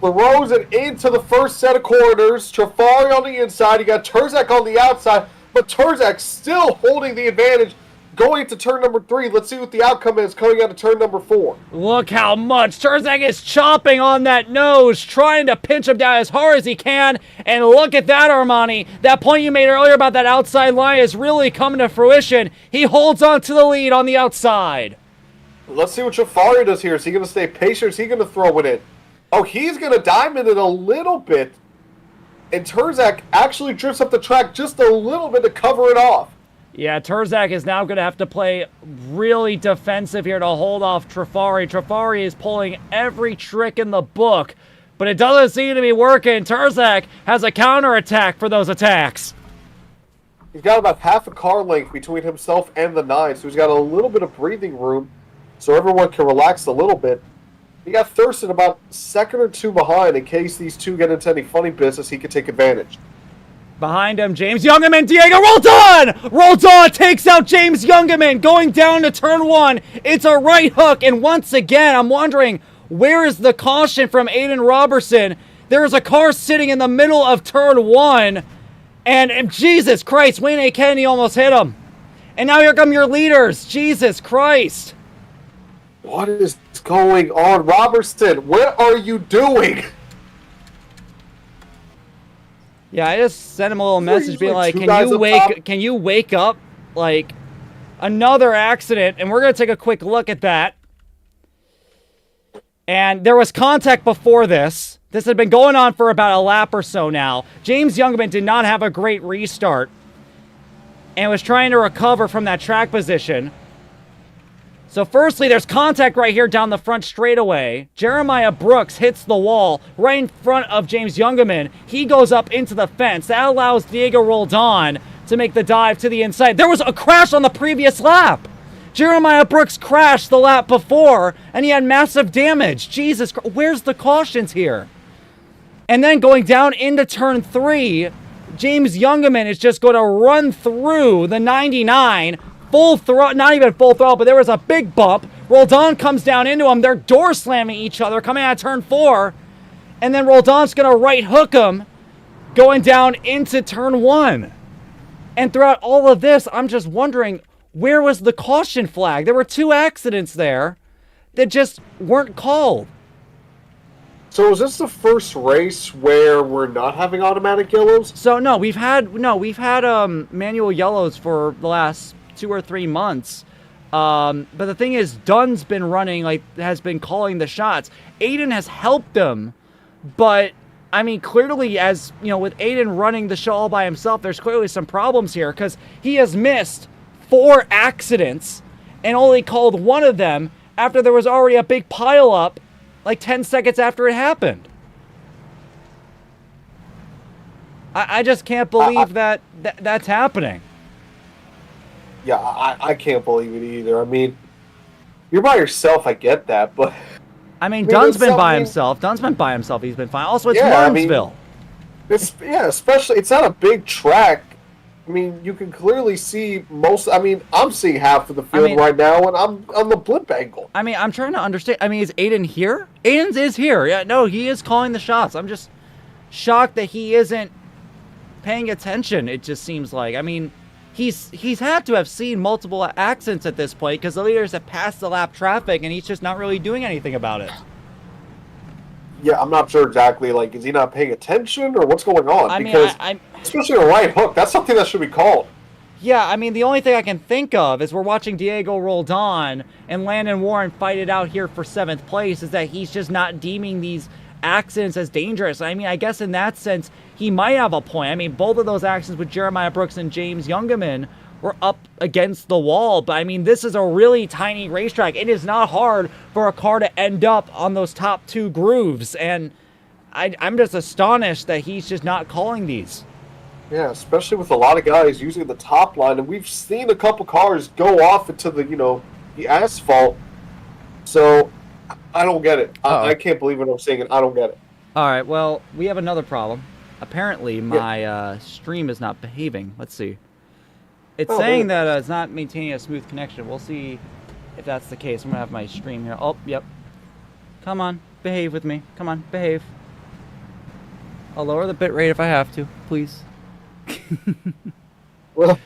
LaRose and into the first set of corners. Trafari on the inside. You got Terzak on the outside. But Terzak still holding the advantage going to turn number 3. Let's see what the outcome is coming out of turn number 4. Look how much Terzak is chopping on that nose, trying to pinch him down as hard as he can. And look at that, Armani. That point you made earlier about that outside line is really coming to fruition. He holds on to the lead on the outside. Let's see what Trafari does here. Is he going to stay patient or is he going to throw it in? Oh, he's going to diamond it a little bit. And Terzak actually drifts up the track just a little bit to cover it off. Yeah, Terzak is now going to have to play really defensive here to hold off Trafari. Trafari is pulling every trick in the book, but it doesn't seem to be working. Terzak has a counterattack for those attacks. He's got about half a car length between himself and the 9, so he's got a little bit of breathing room so everyone can relax a little bit. He got Thurston about a second or 2 behind in case these two get into any funny business. He could take advantage. Behind him, James Youngerman, Diego Roldan! Roldan takes out James Youngerman, going down to turn 1. It's a right hook, and once again, I'm wondering, where is the caution from Aiden Robertson? There is a car sitting in the middle of turn 1, and Jesus Christ, Wayne A. Kennedy almost hit him. And now here come your leaders, Jesus Christ. What is going on, Robertson? What are you doing? Yeah, I just sent him a little message being like, can you wake up? Like, another accident, and we're going to take a quick look at that. And there was contact before this. This had been going on for about a lap or so now. James Youngerman did not have a great restart and was trying to recover from that track position. So firstly, there's contact right here down the front straightaway. Jeremiah Brooks hits the wall right in front of James Youngerman. He goes up into the fence. That allows Diego Roldan to make the dive to the inside. There was a crash on the previous lap. Jeremiah Brooks crashed the lap before, and he had massive damage. Jesus Christ, where's the cautions here? And then going down into turn 3, James Youngerman is just going to run through the 99, full throttle, not even full throttle, but there was a big bump. Roldan comes down into him. They're door slamming each other coming out of turn 4. And then Roldan's going to right hook him going down into turn 1. And throughout all of this, I'm just wondering, where was the caution flag? There were 2 accidents there that just weren't called. So is this the first race where we're not having automatic yellows? So no, we've had manual yellows for the last 2 or 3 months. But the thing is, Dunn's been running, has been calling the shots. Aiden has helped him, but I mean, clearly, as you know, with Aiden running the show all by himself, there's clearly some problems here because he has missed 4 accidents and only called 1 of them after there was already a big pile up like 10 seconds after it happened. I just can't believe that's happening. Yeah, I can't believe it either. I mean, you're by yourself, I get that, but... I mean, Dunn's been by himself. Dunn's been by himself. He's been fine. Also, it's Martinsville. Especially, it's not a big track. I mean, you can clearly see I'm seeing half of the field right now, and I'm on the blimp angle. I mean, I'm trying to understand. I mean, is Aiden here? Aiden is here. Yeah, no, he is calling the shots. I'm just shocked that he isn't paying attention, it just seems like. I mean, he's had to have seen multiple accidents at this point because the leaders have passed the lap traffic, and he's just not really doing anything about it. Yeah, I'm not sure exactly, is he not paying attention, or what's going on? Especially a right hook, that's something that should be called. Yeah, I mean, the only thing I can think of is we're watching Diego Roldan and Landon Warren fight it out here for 7th place, is that he's just not deeming these accidents as dangerous. I mean, I guess in that sense, he might have a point. I mean, both of those accidents with Jeremiah Brooks and James Youngerman were up against the wall, but I mean, this is a really tiny racetrack. It is not hard for a car to end up on those top 2 grooves, and I'm just astonished that he's just not calling these. Yeah, especially with a lot of guys using the top line, and we've seen a couple cars go off into the asphalt. So I don't get it. I Uh-oh. can't believe what I'm saying, and I don't get it. All right, well, we have another problem. Apparently, Yeah. my stream is not behaving. Let's see. It's Oh, there saying it that is. it's not maintaining a smooth connection. We'll see if that's the case. I'm going to have my stream here. Oh, yep. Come on, behave with me. Come on, behave. I'll lower the bitrate if I have to, please. Well,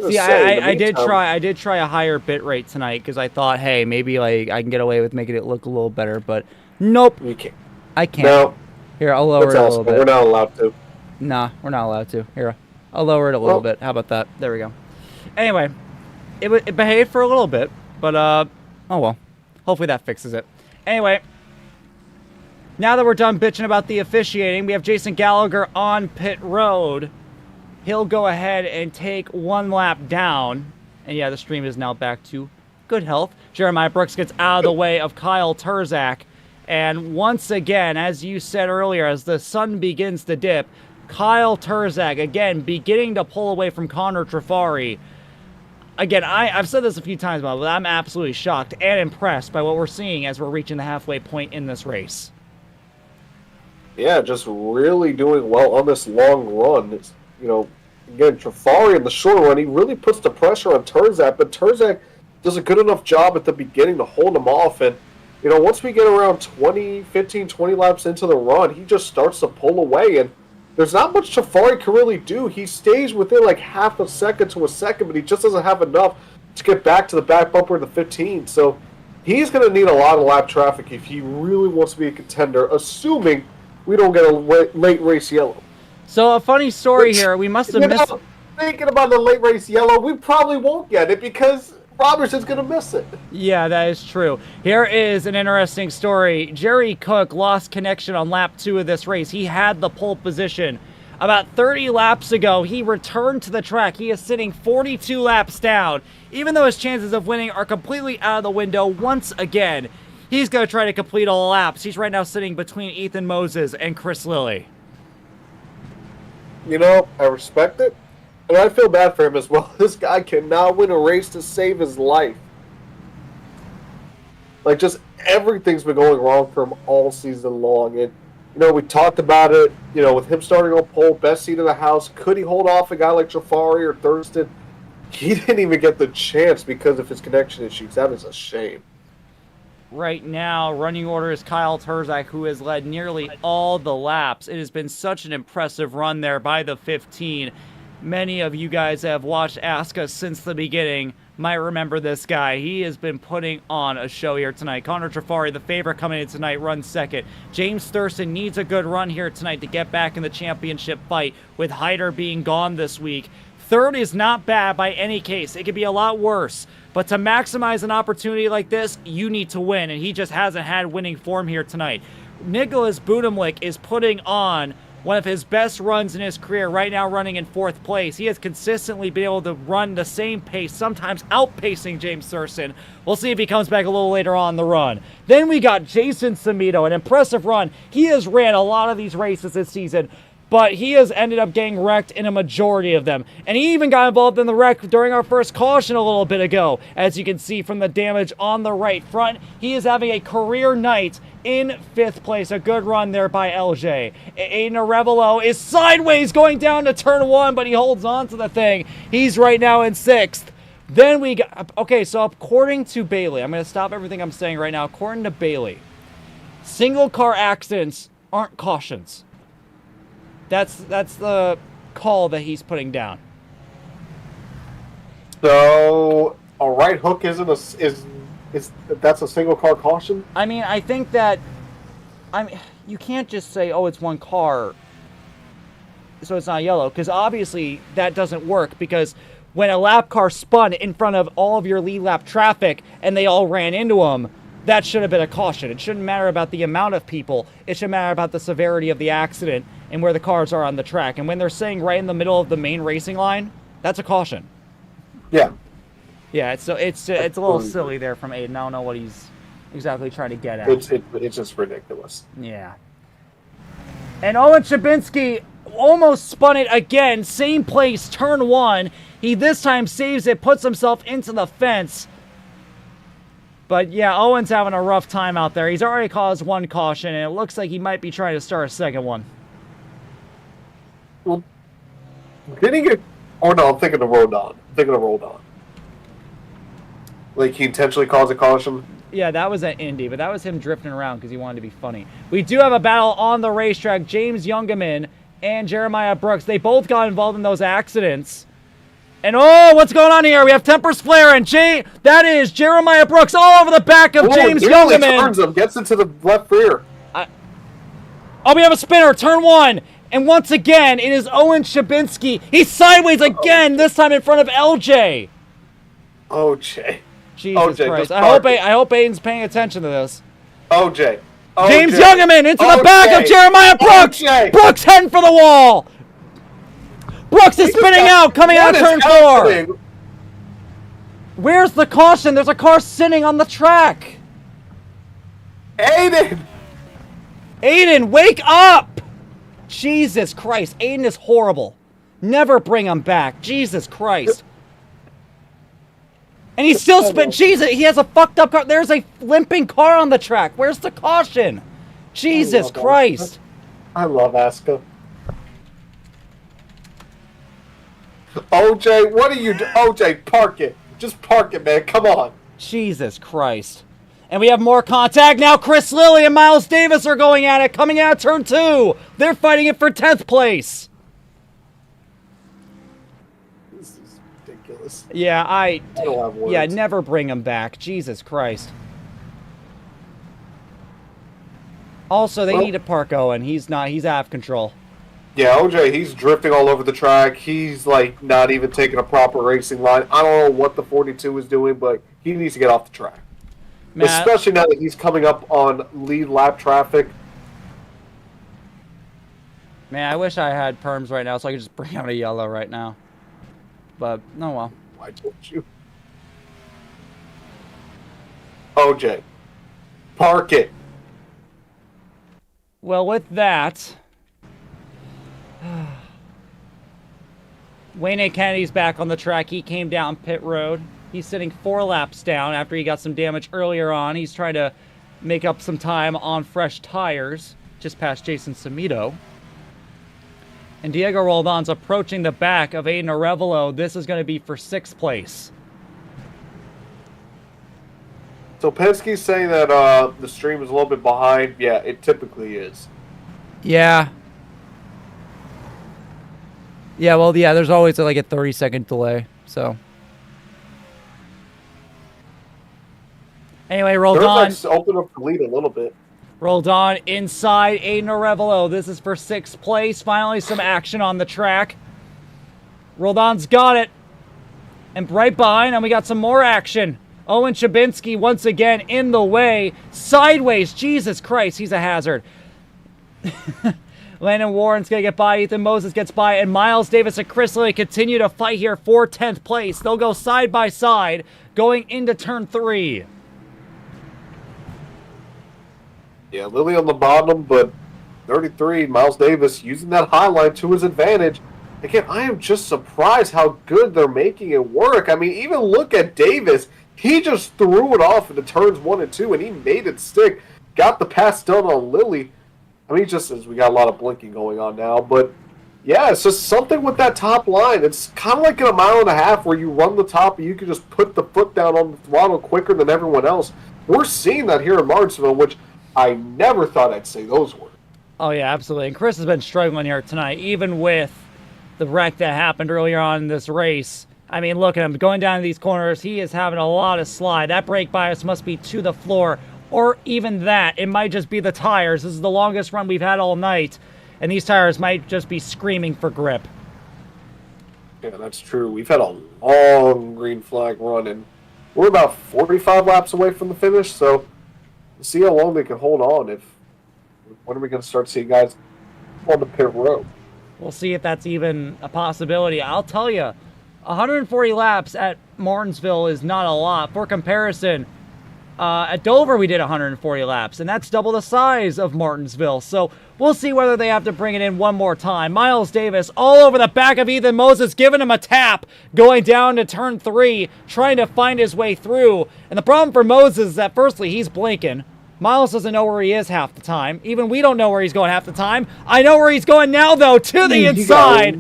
See, I did try a higher bitrate tonight because I thought, hey, maybe like I can get away with making it look a little better, but nope, You can't. I can't. No, Here, I'll lower that's it a us. little We're bit. not allowed to. Nah, we're not allowed to. Here, I'll lower it a little bit. How about that? There we go. Anyway, it behaved for a little bit, but oh well. Hopefully that fixes it. Anyway, now that we're done bitching about the officiating, we have Jason Gallagher on pit road. He'll go ahead and take one lap down. And yeah, the stream is now back to good health. Jeremiah Brooks gets out of the way of Kyle Turzak. And once again, as you said earlier, as the sun begins to dip, Kyle Turzak, again, beginning to pull away from Connor Trafari. Again, I've said this a few times, but I'm absolutely shocked and impressed by what we're seeing as we're reaching the halfway point in this race. Yeah, just really doing well on this long run. It's, again, Trafari in the short run, he really puts the pressure on Turzak, but Turzak does a good enough job at the beginning to hold him off. And, once we get around 15, 20 laps into the run, he just starts to pull away. And there's not much Trafari can really do. He stays within like half a second to a second, but he just doesn't have enough to get back to the back bumper of the 15. So he's going to need a lot of lap traffic if he really wants to be a contender, assuming we don't get a late race yellow. So a funny story here, we must have missed... Thinking about the late race yellow, we probably won't get it because Robertson's going to miss it. Yeah, that is true. Here is an interesting story. Jerry Cook lost connection on lap 2 of this race. He had the pole position. About 30 laps ago, he returned to the track. He is sitting 42 laps down. Even though his chances of winning are completely out of the window once again, he's going to try to complete all the laps. He's right now sitting between Ethan Moses and Chris Lilly. I respect it. And I feel bad for him as well. This guy cannot win a race to save his life. Like, just everything's been going wrong for him all season long. And, we talked about it, with him starting on pole, best seat in the house. Could he hold off a guy like Trafari or Thurston? He didn't even get the chance because of his connection issues. That is a shame. Right now, running order is Kyle Turzak, who has led nearly all the laps. It has been such an impressive run there by the 15. Many of you guys have watched ASCA since the beginning might remember this guy. He has been putting on a show here tonight. Connor Trafari, the favorite coming in tonight, runs second. James Thurston needs a good run here tonight to get back in the championship fight, with Hyder being gone this week. Third is not bad by any case. It could be a lot worse. But to maximize an opportunity like this, you need to win, and he just hasn't had winning form here tonight. Nicholas Budimlik is putting on one of his best runs in his career, right now running in 4th place. He has consistently been able to run the same pace, sometimes outpacing James Thurston. We'll see if he comes back a little later on in the run. Then we got Jason Samito, an impressive run. He has ran a lot of these races this season, but he has ended up getting wrecked in a majority of them. And he even got involved in the wreck during our first caution a little bit ago. As you can see from the damage on the right front, he is having a career night in 5th place. A good run there by LJ. Aiden Arevalo is sideways going down to turn 1, but he holds on to the thing. He's right now in 6th. Then we got... Okay, so according to Bailey, I'm going to stop everything I'm saying right now. According to Bailey, single car accidents aren't cautions. That's the call that he's putting down. So a right hook is that's a single car caution? I mean, I think that you can't just say, oh, it's one car, so it's not yellow, because obviously that doesn't work, because when a lap car spun in front of all of your lead lap traffic and they all ran into him, that should have been a caution. It shouldn't matter about the amount of people. It should matter about the severity of the accident and where the cars are on the track. And when they're saying right in the middle of the main racing line, that's a caution. Yeah. Yeah, it's a little silly there from Aiden. I don't know what he's exactly trying to get at. It's just ridiculous. Yeah. And Owen Chabinski, almost spun it again. Same place, turn 1. He this time saves it, puts himself into the fence. But yeah, Owen's having a rough time out there. He's already caused 1 caution, and it looks like he might be trying to start a second one. Well, did he get... Oh, no, I'm thinking of Rodon. Like, he intentionally caused a caution? Yeah, that was at Indy, but that was him drifting around because he wanted to be funny. We do have a battle on the racetrack. James Youngerman and Jeremiah Brooks, they both got involved in those accidents. And oh, what's going on here? We have tempers flaring. That is Jeremiah Brooks all over the back of James Youngerman. Turns him, gets into the left rear. Oh, we have a spinner, turn 1. And once again, it is Owen Shabinsky. He's sideways again, this time in front of LJ. OJ. Jesus Christ. I hope Aiden's paying attention to this. OJ. James Youngerman into the back of Jeremiah Brooks. Brooks heading for the wall. Brooks is spinning out, coming out of turn 4. Where's the caution? There's a car sitting on the track. Aiden, wake up! Jesus Christ, Aiden is horrible. Never bring him back. Jesus Christ. And he's still spinning. Jesus, he has a fucked up car. There's a limping car on the track. Where's the caution? Jesus Christ. I love ASCA. OJ, what are you doing? OJ, park it. Just park it, man. Come on. Jesus Christ. And we have more contact. Now Chris Lilly and Miles Davis are going at it. Coming out of turn 2. They're fighting it for 10th place. This is ridiculous. Yeah, I don't have words. Yeah, never bring him back. Jesus Christ. Also, they need to park Owen. He's out of control. Yeah, OJ, he's drifting all over the track. He's, like, not even taking a proper racing line. I don't know what the 42 is doing, but he needs to get off the track. Matt, especially now that he's coming up on lead lap traffic. Man, I wish I had perms right now so I could just bring out a yellow right now. But, oh well. Why don't you? OJ, park it. Well, with that... Wayne A. Kennedy's back on the track. He came down pit road. He's sitting 4 laps down after he got some damage earlier on. He's trying to make up some time on fresh tires, just past Jason Samito. And Diego Roldan's approaching the back of Aiden Arevalo. This is going to be for 6th place. So Penske's saying that the stream is a little bit behind. Yeah, it typically is. Yeah. Yeah, well, yeah, there's always like a 30-second delay, so. Anyway, Roldan. Open up the lead a little bit. Roldan inside Aiden Arevalo. This is for 6th place. Finally, some action on the track. Roldan's got it. And right behind him, we got some more action. Owen Shabinsky once again in the way. Sideways. Jesus Christ, he's a hazard. Landon Warren's going to get by. Ethan Moses gets by. And Miles Davis and Chris Lilly continue to fight here for 10th place. They'll go side by side going into turn 3. Yeah, Lilly on the bottom, but 33, Miles Davis using that high line to his advantage. Again, I am just surprised how good they're making it work. I mean, even look at Davis. He just threw it off into turns 1 and 2, and he made it stick. Got the pass done on Lilly. I mean, just as we got a lot of blinking going on now, but yeah, it's just something with that top line. It's kind of like in a mile and a half where you run the top and you can just put the foot down on the throttle quicker than everyone else. We're seeing that here in Martinsville, which I never thought I'd say those words. Oh, yeah, absolutely. And Chris has been struggling here tonight, even with the wreck that happened earlier on in this race. I mean, look at him going down these corners. He is having a lot of slide. That brake bias must be to the floor. Or even that, it might just be the tires. This is the longest run we've had all night, and these tires might just be screaming for grip. Yeah, that's true. We've had a long green flag run, and we're about 45 laps away from the finish, so we'll see how long they can hold on. When are we going to start seeing guys on the pit road? We'll see if that's even a possibility. I'll tell you, 140 laps at Martinsville is not a lot. For comparison, At Dover, we did 140 laps, and that's double the size of Martinsville. So we'll see whether they have to bring it in one more time. Miles Davis all over the back of Ethan Moses, giving him a tap, going down to turn 3, trying to find his way through. And the problem for Moses is that, firstly, he's blinking. Miles doesn't know where he is half the time. Even we don't know where he's going half the time. I know where he's going now, though, to the inside.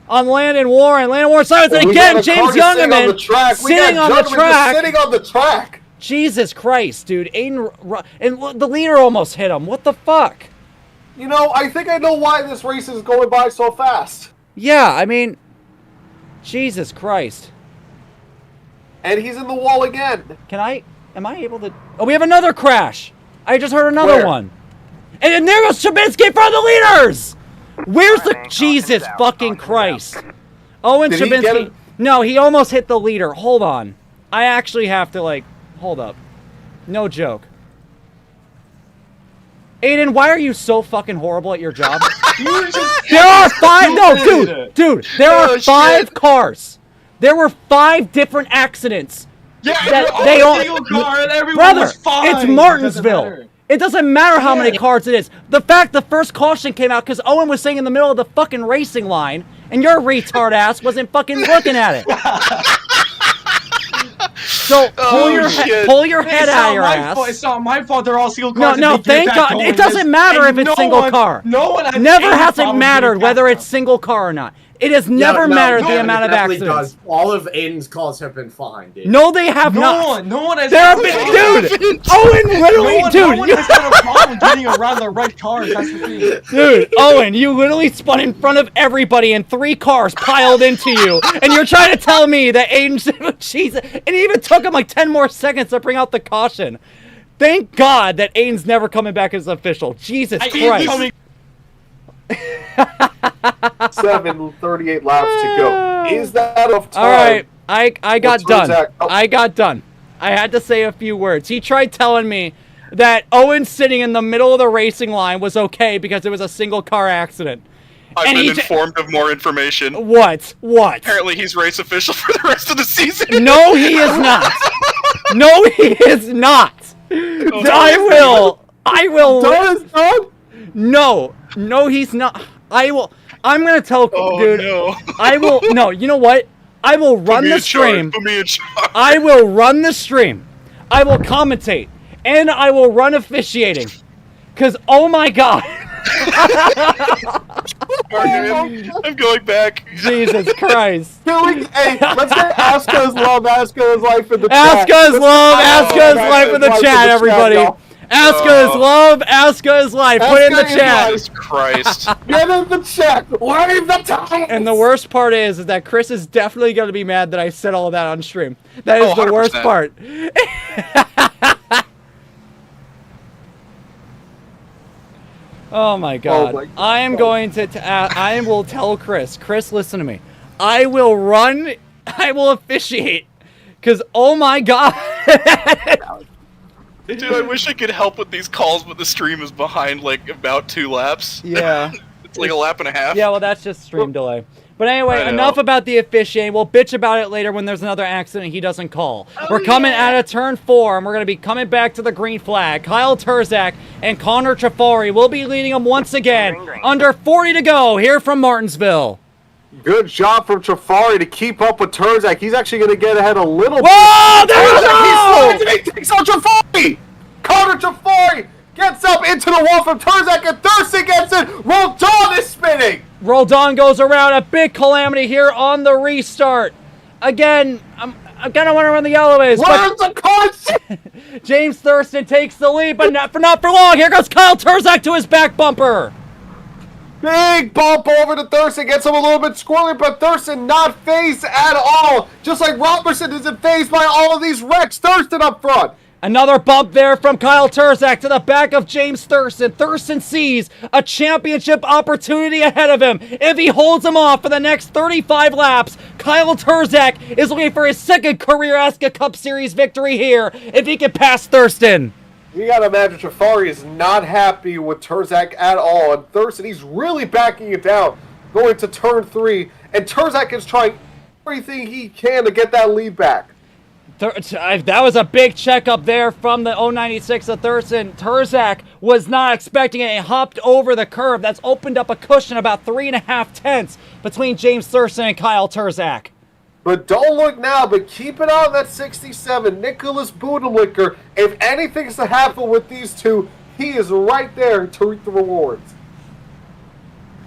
On Landon Warren. Landon Warren sides, and again, James Youngerman sitting on the track. Jesus Christ, dude. Aiden, and the leader almost hit him. What the fuck? You know, I think I know why this race is going by so fast. Yeah, I mean, Jesus Christ. And he's in the wall again. Am I able to? Oh, we have another crash. I just heard another one. And there goes Shabinsky for the leaders. Where's the Jesus fucking Christ? Owen Shabinsky. No, he almost hit the leader. Hold on. I actually have to, hold up. No joke. Aiden, why are you so fucking horrible at your job? There are 5. No, dude. There are 5 cars. There were 5 different accidents. Yeah, they all single car and everyone was fine. It's Martinsville. It doesn't matter how many cars it is. The fact the first caution came out because Owen was sitting in the middle of the fucking racing line and your retard ass wasn't fucking looking at it. So pull your head out of your ass. It's not my fault. They're all single cars. No, thank God. It doesn't matter if it's single car. No one never hasn't mattered whether it's single car or not. It has never mattered the amount of accidents. All of Aiden's calls have been fine, dude. No, they have not. No one has. There have been, dude. Owen, literally, dude. No one has had a problem getting around the right cars. That's the thing. Dude, Owen, you literally spun in front of everybody, and 3 cars piled into you, and you're trying to tell me that Aiden, Jesus, and it even took him 10 more seconds to bring out the caution. Thank God that Aiden's never coming back as official. Jesus Christ. 7:38 laps to go. Is that enough time? All right, I got done. I got done. I had to say a few words. He tried telling me that Owen sitting in the middle of the racing line was okay because it was a single car accident. I've been informed of more information. What? Apparently he's race official for the rest of the season. No, he is not. No, he is not. I will. No, he's not. I'm gonna tell, dude. No. I will. No, you know what? I will run the stream. Put me in charge. I will run the stream. I will commentate, and I will run officiating. Cause oh my God. I'm going back. Jesus Christ. Hey, let's get ASCA's love, ASCA's life in the chat. ASCA's love, ASCA's life in the chat, everybody. ASCA is love, ASCA is life. Put it in the chat. Jesus Christ. Get in the chat. Wave the time. And the worst part is that Chris is definitely going to be mad that I said all of that on stream. That is the 100%. worst part. Oh my God. Oh my I am going to I will tell Chris. Chris, listen to me. I will run. I will officiate. Because, oh my God. Dude, I wish I could help with these calls, but the stream is behind, about 2 laps. Yeah. It's like a lap and a half. Yeah, well, that's just stream delay. But anyway, enough about the officiating. We'll bitch about it later when there's another accident he doesn't call. We're coming out of turn 4, and we're going to be coming back to the green flag. Kyle Turzak and Connor Trafari will be leading them once again. Under 40 to go here from Martinsville. Good job from Trafari to keep up with Turzak. He's actually going to get ahead a little bit. Whoa! There we go! He takes out Trafari! Connor Trafari gets up into the wall from Turzak, and Thurston gets it. Roldan is spinning. Roldan goes around. A big calamity here on the restart. Again, I'm kind of wondering where the yellow is. Where's the constant? James Thurston takes the lead, but not for long. Here goes Kyle Turzak to his back bumper. Big bump over to Thurston, gets him a little bit squirrely, but Thurston not phased at all. Just like Robertson isn't phased by all of these wrecks. Thurston up front. Another bump there from Kyle Turzak to the back of James Thurston. Thurston sees a championship opportunity ahead of him. If he holds him off for the next 35 laps, Kyle Turzak is looking for his second career ASCA Cup Series victory here if he can pass Thurston. You gotta imagine Trafari is not happy with Turzak at all, and Thurston, he's really backing it down, going to turn 3, and Turzak is trying everything he can to get that lead back. That was a big checkup there from the 096 of Thurston. Turzak was not expecting it. He hopped over the curve. That's opened up a cushion about 3.5 tenths between James Thurston and Kyle Turzak. But don't look now, but keep it on that 67. Nicholas Budenlicker, if anything's to happen with these two, he is right there to reap the rewards.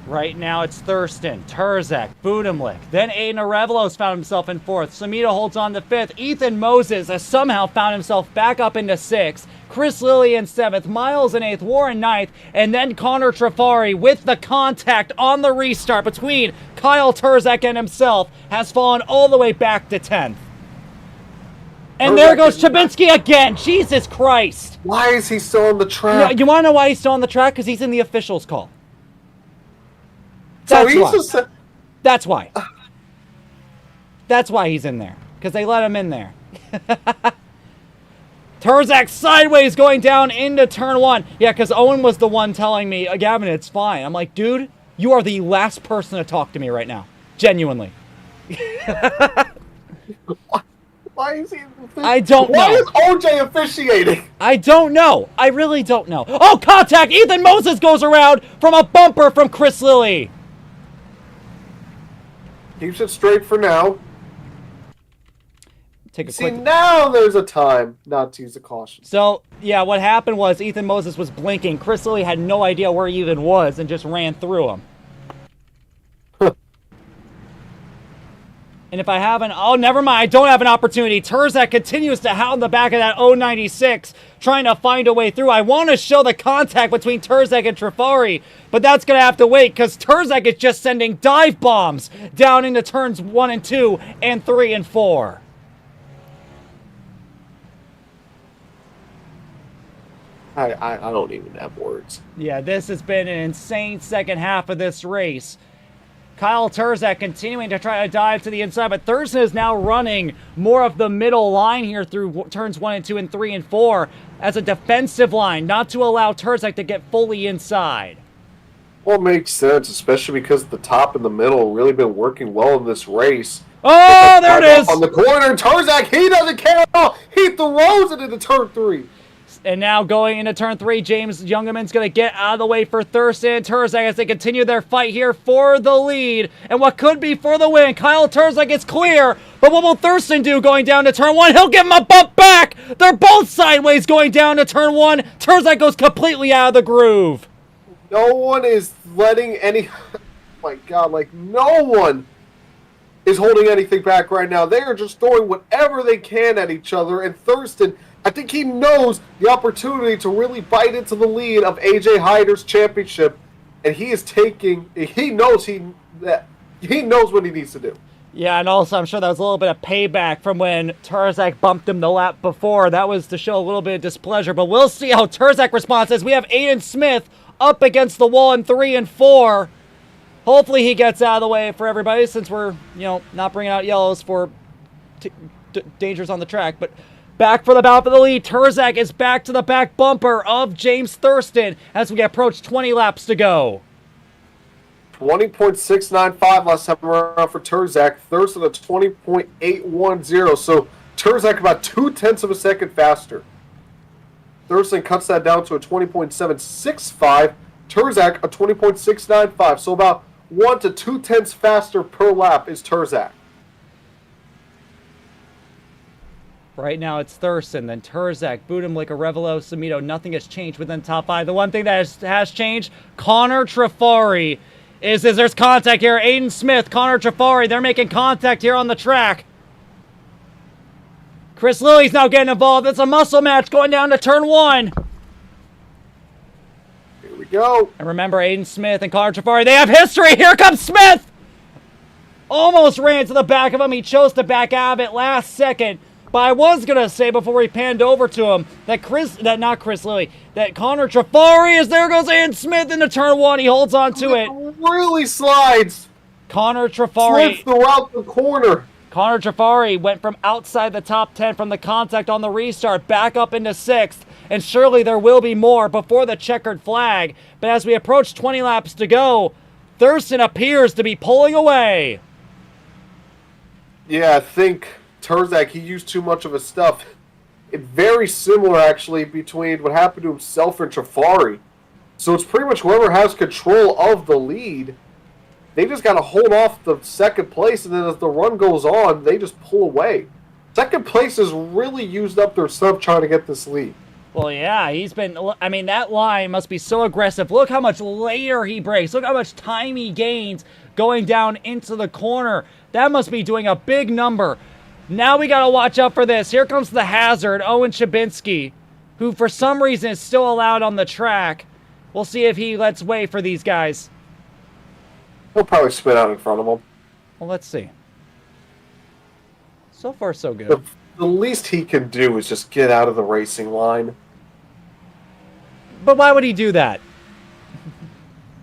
Right now it's Thurston, Turzak, Budimlik. Then Aiden Arevelos found himself in 4th. Samito holds on to 5th. Ethan Moses has somehow found himself back up into 6th. Chris Lilly in 7th. Miles in 8th. Warren 9th. And then Connor Trafari with the contact on the restart between Kyle Turzak and himself has fallen all the way back to 10th. And there goes Chabinski again. Jesus Christ. Why is he still on the track? You want to know why he's still on the track? Because he's in the officials' call. So That's why. That's why. That's why he's in there. Because they let him in there. Turzak sideways going down into turn 1. Yeah, because Owen was the one telling me, Gavin, it's fine. I'm like, dude, you are the last person to talk to me right now. Genuinely. Why is he? I don't know. Why is OJ officiating? I don't know. I really don't know. Oh, contact! Ethan Moses goes around from a bumper from Chris Lilly. Keeps it straight for now. Take a See, quick... now there's a time not to use the caution. So, yeah, what happened was Ethan Moses was blinking. Chris Lilly had no idea where he even was and just ran through him. And if I haven't... Oh, never mind. I don't have an opportunity. Turzak continues to hound the back of that 096, trying to find a way through. I want to show the contact between Turzak and Trafari, but that's going to have to wait because Turzak is just sending dive bombs down into turns 1 and 2 and 3 and 4. I don't even have words. Yeah, this has been an insane second half of this race. Kyle Turzak continuing to try to dive to the inside, but Thurston is now running more of the middle line here through turns 1 and 2 and 3 and 4 as a defensive line, not to allow Turzak to get fully inside. Well, it makes sense, especially because the top and the middle really been working well in this race. Oh, there it is! On the corner, Turzak, he doesn't care at all. He throws it into turn 3. And now going into turn 3, James Youngerman's going to get out of the way for Thurston and Turzak as they continue their fight here for the lead. And what could be for the win. Kyle Turzak is clear, but what will Thurston do going down to turn 1? He'll give him a bump back! They're both sideways going down to turn 1. Turzak goes completely out of the groove. No one is letting any... Oh my God, like, no one is holding anything back right now. They are just throwing whatever they can at each other, and Thurston... I think he knows the opportunity to really bite into the lead of AJ Hyder's championship, and he is taking. He knows what he needs to do. Yeah, and also I'm sure that was a little bit of payback from when Turzak bumped him the lap before. That was to show a little bit of displeasure, but we'll see how Turzak responds as we have Aiden Smith up against the wall in 3 and 4. Hopefully he gets out of the way for everybody since we're, not bringing out yellows for dangers on the track, but. Back for the battle for the lead. Turzak is back to the back bumper of James Thurston as we approach 20 laps to go. 20.695 last time around for Turzak. Thurston at 20.810. So Turzak about 0.2 of a second faster. Thurston cuts that down to a 20.765. Turzak a 20.695. So about 1 to 0.2 faster per lap is Turzak. Right now it's Thurston, then Turzak, Budimlik, Arevalo, Samito. Nothing has changed within top 5. The one thing that has changed, Connor Trafari, is there's contact here. Aiden Smith, Connor Trafari, they're making contact here on the track. Chris Lilly's now getting involved. It's a muscle match going down to turn 1. Here we go. And remember, Aiden Smith and Connor Trafari, they have history. Here comes Smith! Almost ran to the back of him. He chose to back out of it last second. But I was going to say before we panned over to him that that Connor Trafari is there goes Aiden Smith into turn 1. He holds on to it. Really slides. Connor Trafari. Slips throughout the corner. Connor Trafari went from outside the top 10 from the contact on the restart back up into 6th. And surely there will be more before the checkered flag. But as we approach 20 laps to go, Thurston appears to be pulling away. Yeah, I think Terzak, he used too much of his stuff. It's very similar, actually, between what happened to himself and Trafari. So it's pretty much whoever has control of the lead, they just got to hold off the second place, and then as the run goes on, they just pull away. Second place has really used up their stuff trying to get this lead. Well, yeah, he's been, I mean, that line must be so aggressive. Look how much later he breaks. Look how much time he gains going down into the corner. That must be doing a big number. Now we got to watch out for this. Here comes the hazard, Owen Chabinski, who for some reason is still allowed on the track. We'll see if he lets way for these guys. He'll probably spin out in front of him. Well, let's see. So far, so good. The least he can do is just get out of the racing line. But why would he do that?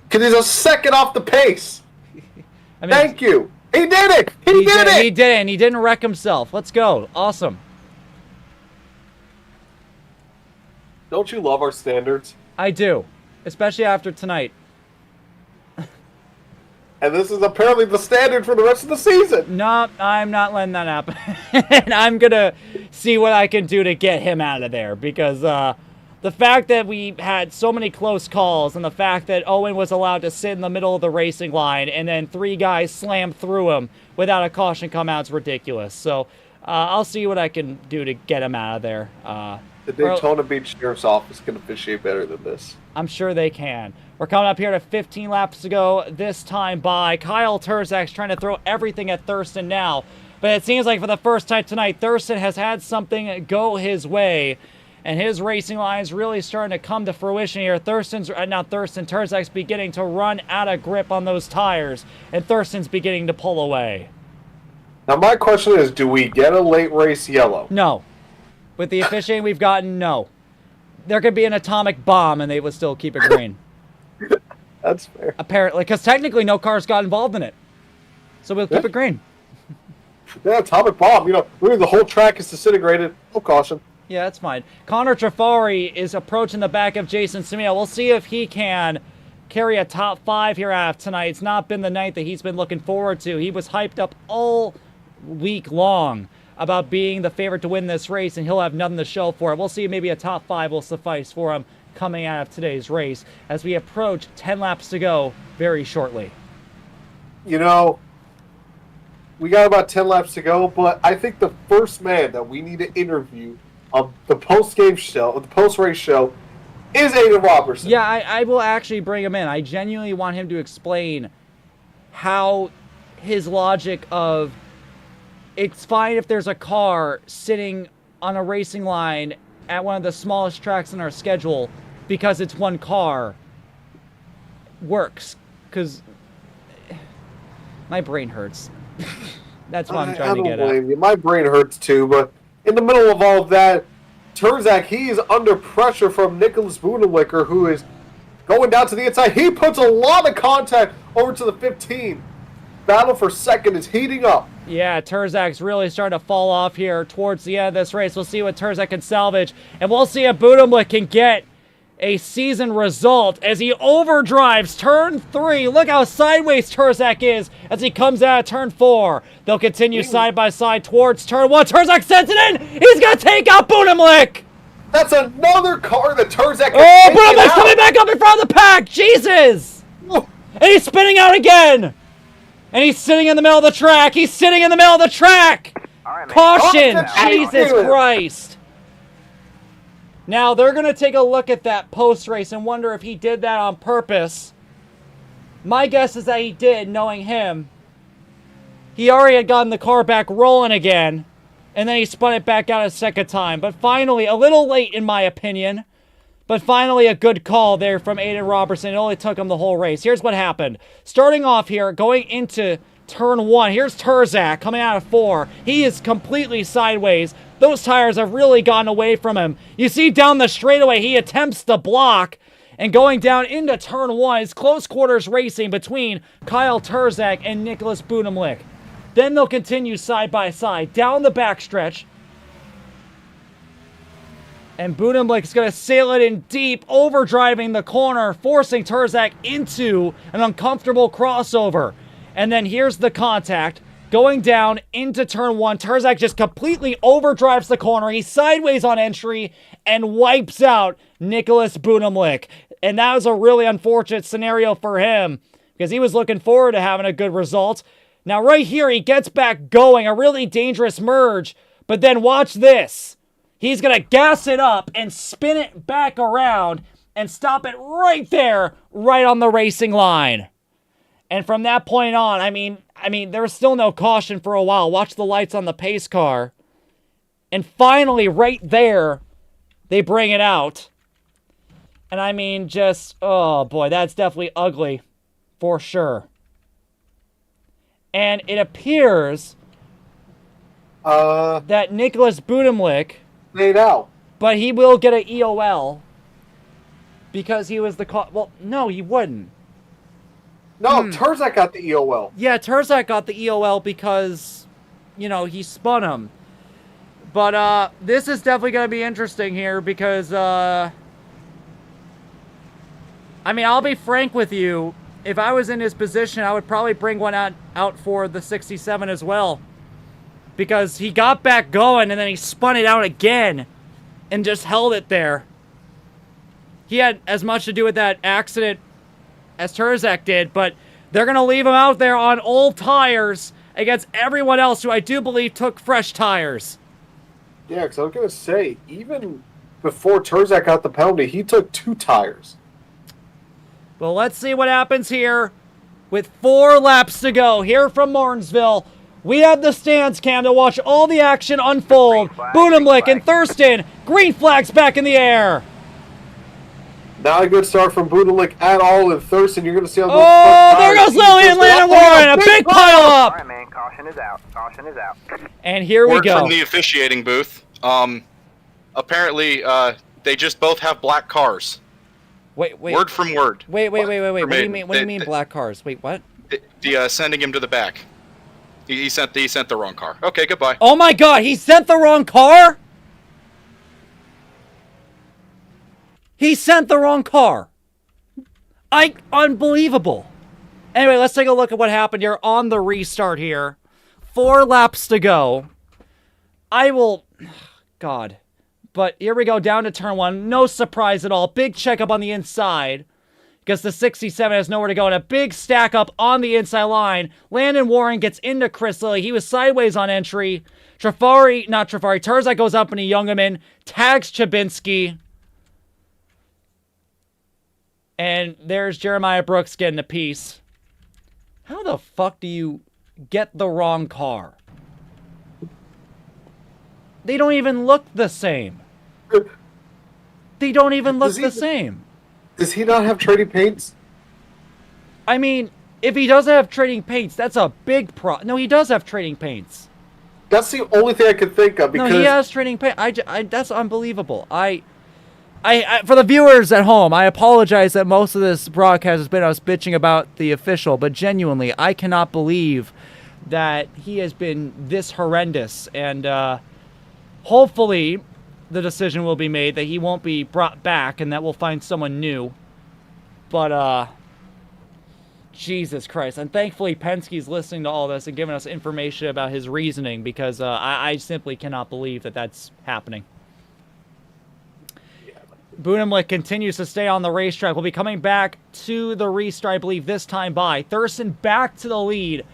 Because he's a second off the pace. I mean, Thank you. He did it. He did it. He did it, and he didn't wreck himself. Let's go. Awesome. Don't you love our standards? I do. Especially after tonight. And this is apparently the standard for the rest of the season. No, I'm not letting that happen. And I'm going to see what I can do to get him out of there. Because the fact that we had so many close calls and the fact that Owen was allowed to sit in the middle of the racing line and then 3 guys slammed through him without a caution come out is ridiculous. So I'll see what I can do to get him out of there. The Daytona Beach Sheriff's Office can officiate better than this. I'm sure they can. We're coming up here to 15 laps to go, this time by Kyle Terzak's trying to throw everything at Thurston now. But it seems like for the first time tonight, Thurston has had something go his way. And his racing line is really starting to come to fruition here. Terzak's beginning to run out of grip on those tires. And Thurston's beginning to pull away. Now my question is, do we get a late race yellow? No. With the officiating we've gotten, no. There could be an atomic bomb and they would still keep it green. That's fair. Apparently, because technically no cars got involved in it. So we'll keep it green. Yeah, atomic bomb. You know, really the whole track is disintegrated. No caution. Yeah, that's fine. Connor Trafari is approaching the back of Jason Semia. We'll see if he can carry a top 5 here after tonight. It's not been the night that he's been looking forward to. He was hyped up all week long about being the favorite to win this race, and he'll have nothing to show for it. We'll see if maybe a top 5 will suffice for him coming out of today's race as we approach 10 laps to go very shortly. You know, we got about 10 laps to go, but I think the first man that we need to interview on the post-game show, the post-race show, is Aiden Robertson. Yeah, I will actually bring him in. I genuinely want him to explain how his logic of it's fine if there's a car sitting on a racing line at one of the smallest tracks in our schedule because it's one car works. Because my brain hurts. That's what I'm trying to get at. You. My brain hurts too, but in the middle of all of that, Terzak, he is under pressure from Nicholas Budenlicker, who is going down to the inside. He puts a lot of contact over to the 15. Battle for second is heating up. Yeah, Terzak's really starting to fall off here towards the end of this race. We'll see what Terzak can salvage. And we'll see if Budenlick can get a season result as he overdrives turn 3. Look how sideways Terzak is as he comes out of turn 4. They'll continue side by side towards turn 1. Terzak sends it in. He's going to take out Budenlick. That's another car that Terzak. Oh, Budenlick's coming back up in front of the pack. Jesus. And he's spinning out again. And he's sitting in the middle of the track. He's sitting in the middle of the track. Right, Caution. Jesus Christ. Now, they're going to take a look at that post-race and wonder if he did that on purpose. My guess is that he did, knowing him. He already had gotten the car back rolling again, and then he spun it back out a second time. But finally, a little late in my opinion, but finally a good call there from Aiden Robertson. It only took him the whole race. Here's what happened. Starting off here, going into turn 1, here's Terzak coming out of 4. He is completely sideways. Those tires have really gotten away from him. You see down the straightaway, he attempts to block. And going down into turn 1 is close quarters racing between Kyle Terzak and Nicholas Budenlick. Then they'll continue side by side down the backstretch. And Budenlick's going to sail it in deep, overdriving the corner, forcing Terzak into an uncomfortable crossover. And then here's the contact. going down into turn 1. Terzak just completely overdrives the corner. He's sideways on entry and wipes out Nicholas Budimlik. And that was a really unfortunate scenario for him because he was looking forward to having a good result. Now right here, he gets back going, a really dangerous merge. But then watch this. He's going to gas it up and spin it back around and stop it right there, right on the racing line. And from that point on, I mean, there was still no caution for a while. Watch the lights on the pace car. And finally, right there, they bring it out. And I mean, just, oh boy, that's definitely ugly. For sure. And it appears that Nicholas Budimlik made out. But he will get an EOL because he was the well, no, he wouldn't. No, Terzak got the EOL. Yeah, Terzak got the EOL because, you know, he spun him. But this is definitely going to be interesting here because, I mean, I'll be frank with you. If I was in his position, I would probably bring one out for the 67 as well. Because he got back going and then he spun it out again and just held it there. He had as much to do with that accident as Terzak did, but they're going to leave him out there on old tires against everyone else who I do believe took fresh tires. Yeah, because I was going to say, even before Terzak got the penalty, he took 2 tires. Well, let's see what happens here with 4 laps to go here from Martinsville. We have the stands cam to watch all the action unfold. Budimlik and Thurston, green flags back in the air. Not a good start from Budimlik at all, and Thurston, you're going to see how those there goes Lillian Warren, a big pile up. All right, man, caution is out. Caution is out. And here we go. Word from the officiating booth. Apparently, they just both have black cars. Wait. Word from word. Wait. What do you mean? What do you mean black cars? Wait, what? The sending him to the back. He sent the wrong car. Okay, goodbye. Oh my God! He sent the wrong car. He sent the wrong car. Unbelievable. Anyway, let's take a look at what happened here on the restart here. 4 laps to go. God. But here we go down to turn 1. No surprise at all. Big checkup on the inside. Because the 67 has nowhere to go. And a big stack up on the inside line. Landon Warren gets into Chris Lilly. He was sideways on entry. Terzak goes up into Youngerman. Tags Chabinski. And there's Jeremiah Brooks getting a piece. How the fuck do you get the wrong car? They don't even look the same. They don't even look the same. Does he not have trading paints? I mean, if he doesn't have trading paints, that's a big No, he does have trading paints. That's the only thing I can think of. Because no, he has trading paint. That's unbelievable. For the viewers at home, I apologize that most of this broadcast has been us bitching about the official, but genuinely, I cannot believe that he has been this horrendous. And hopefully, the decision will be made that he won't be brought back and that we'll find someone new. But, Jesus Christ. And thankfully, Penske's listening to all this and giving us information about his reasoning because I simply cannot believe that that's happening. Budimlik continues to stay on the racetrack. We'll be coming back to the restart, I believe, this time by. Thurston back to the lead.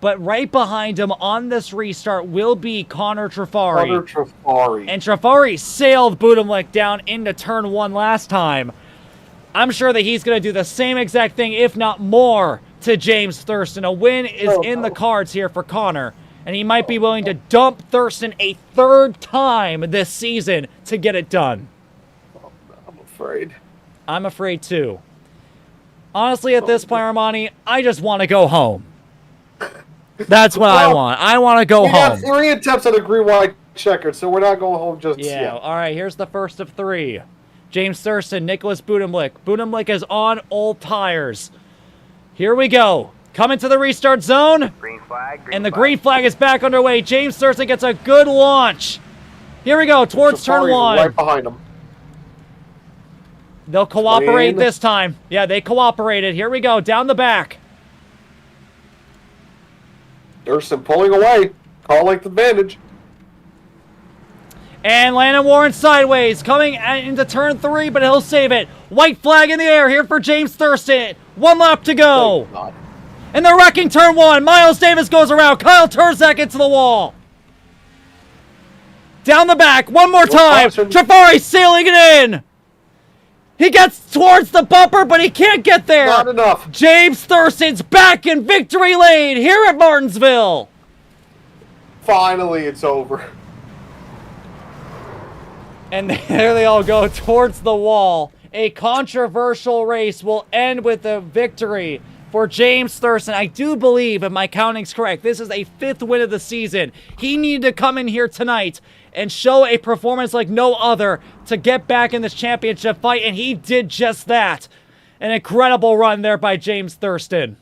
But right behind him on this restart will be Connor Trafari. And Trafari sailed Budimlik down into turn 1 last time. I'm sure that he's going to do the same exact thing, if not more, to James Thurston. A win is in the cards here for Connor. And he might be willing to dump Thurston a 3rd time this season to get it done. I'm afraid. I'm afraid too. Honestly, at this point, Armani, I just want to go home. That's what I want. I want to go home. We got 3 attempts at a green-white checkered, so we're not going home just yet. Yeah, all right, here's the first of 3. James Thurston, Nicholas Budimlik. Budimlik is on old tires. Here we go. Coming to the restart zone. Green flag. And the green flag is back underway. James Thurston gets a good launch. Here we go, towards turn 1. Right behind him. They'll cooperate this time. Yeah, they cooperated. Here we go, down the back. Thurston pulling away. Car length advantage. And Landon Warren sideways, coming into turn 3, but he'll save it. White flag in the air here for James Thurston. 1 lap to go. And they're wrecking turn 1. Miles Davis goes around. Kyle Turzak into the wall. Down the back, one more time. Trafari sailing it in. He gets towards the bumper, but he can't get there. Not enough. James Thurston's back in victory lane here at Martinsville. Finally, it's over. And there they all go towards the wall. A controversial race will end with a victory for James Thurston. I do believe, if my counting's correct, this is a 5th win of the season. He needed to come in here tonight and show a performance like no other to get back in this championship fight, and he did just that. An incredible run there by James Thurston.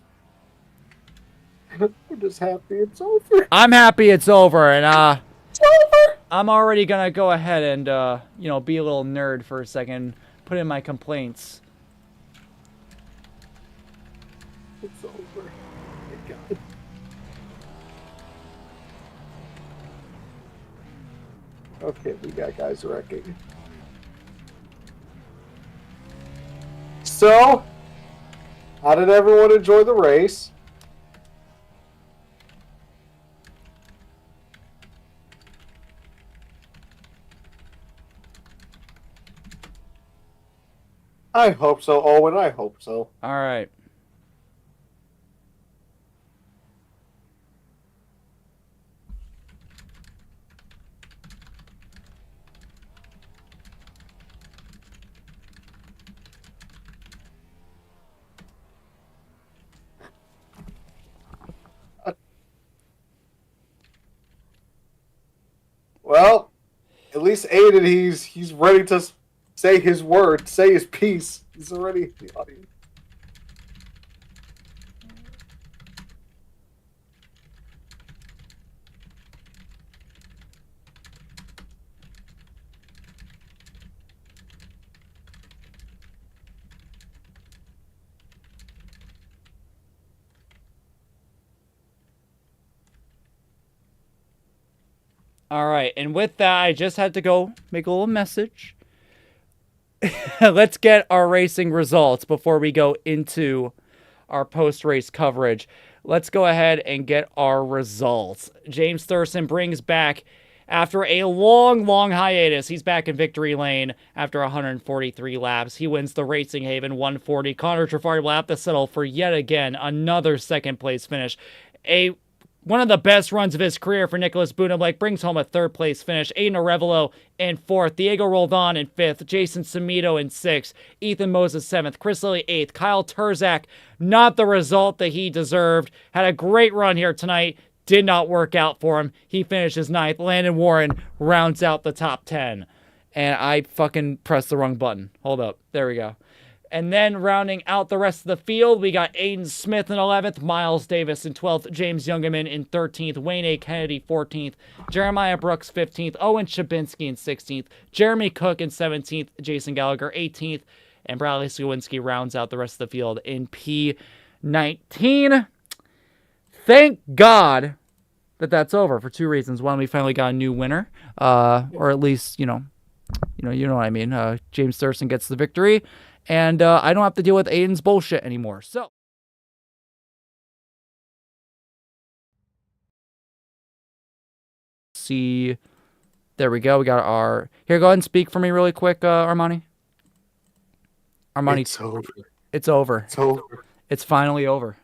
I'm just happy it's over. I'm happy it's over, and It's over. I'm already gonna go ahead and you know, be a little nerd for a second, put in my complaints. It's over. Thank God. Okay, we got guys wrecking. So, how did everyone enjoy the race? I hope so, Owen. I hope so. All right. Well, at least Aiden, he's ready to say his word, say his piece. He's already in the audience. All right, and with that, I just had to go make a little message. Let's get our racing results before we go into our post-race coverage. Let's go ahead and get our results. James Thurston brings back, after a long hiatus, he's back in victory lane after 143 laps. He wins the Racing Haven 140. Connor Trafari will have to settle for yet again another second-place finish. One of the best runs of his career for Nicholas Buneblake brings home a 3rd place finish. Aiden Arevalo in 4th. Diego Roldan in 5th. Jason Samito in 6th. Ethan Moses 7th. Chris Lilly 8th. Kyle Turzak, not the result that he deserved. Had a great run here tonight. Did not work out for him. He finishes 9th. Landon Warren rounds out the top 10. And I fucking pressed the wrong button. Hold up. There we go. And then rounding out the rest of the field, we got Aiden Smith in 11th, Miles Davis in 12th, James Youngerman in 13th, Wayne A. Kennedy 14th, Jeremiah Brooks 15th, Owen Shabinsky in 16th, Jeremy Cook in 17th, Jason Gallagher 18th, and Bradley Skowinski rounds out the rest of the field in P19. Thank God that that's over for 2 reasons. One, we finally got a new winner, or at least, you know what I mean. James Thurston gets the victory. And I don't have to deal with Aiden's bullshit anymore. So, see, there we go. We got our, here, go ahead and speak for me really quick, Armani. Armani, It's over. it's over. It's over. It's finally over.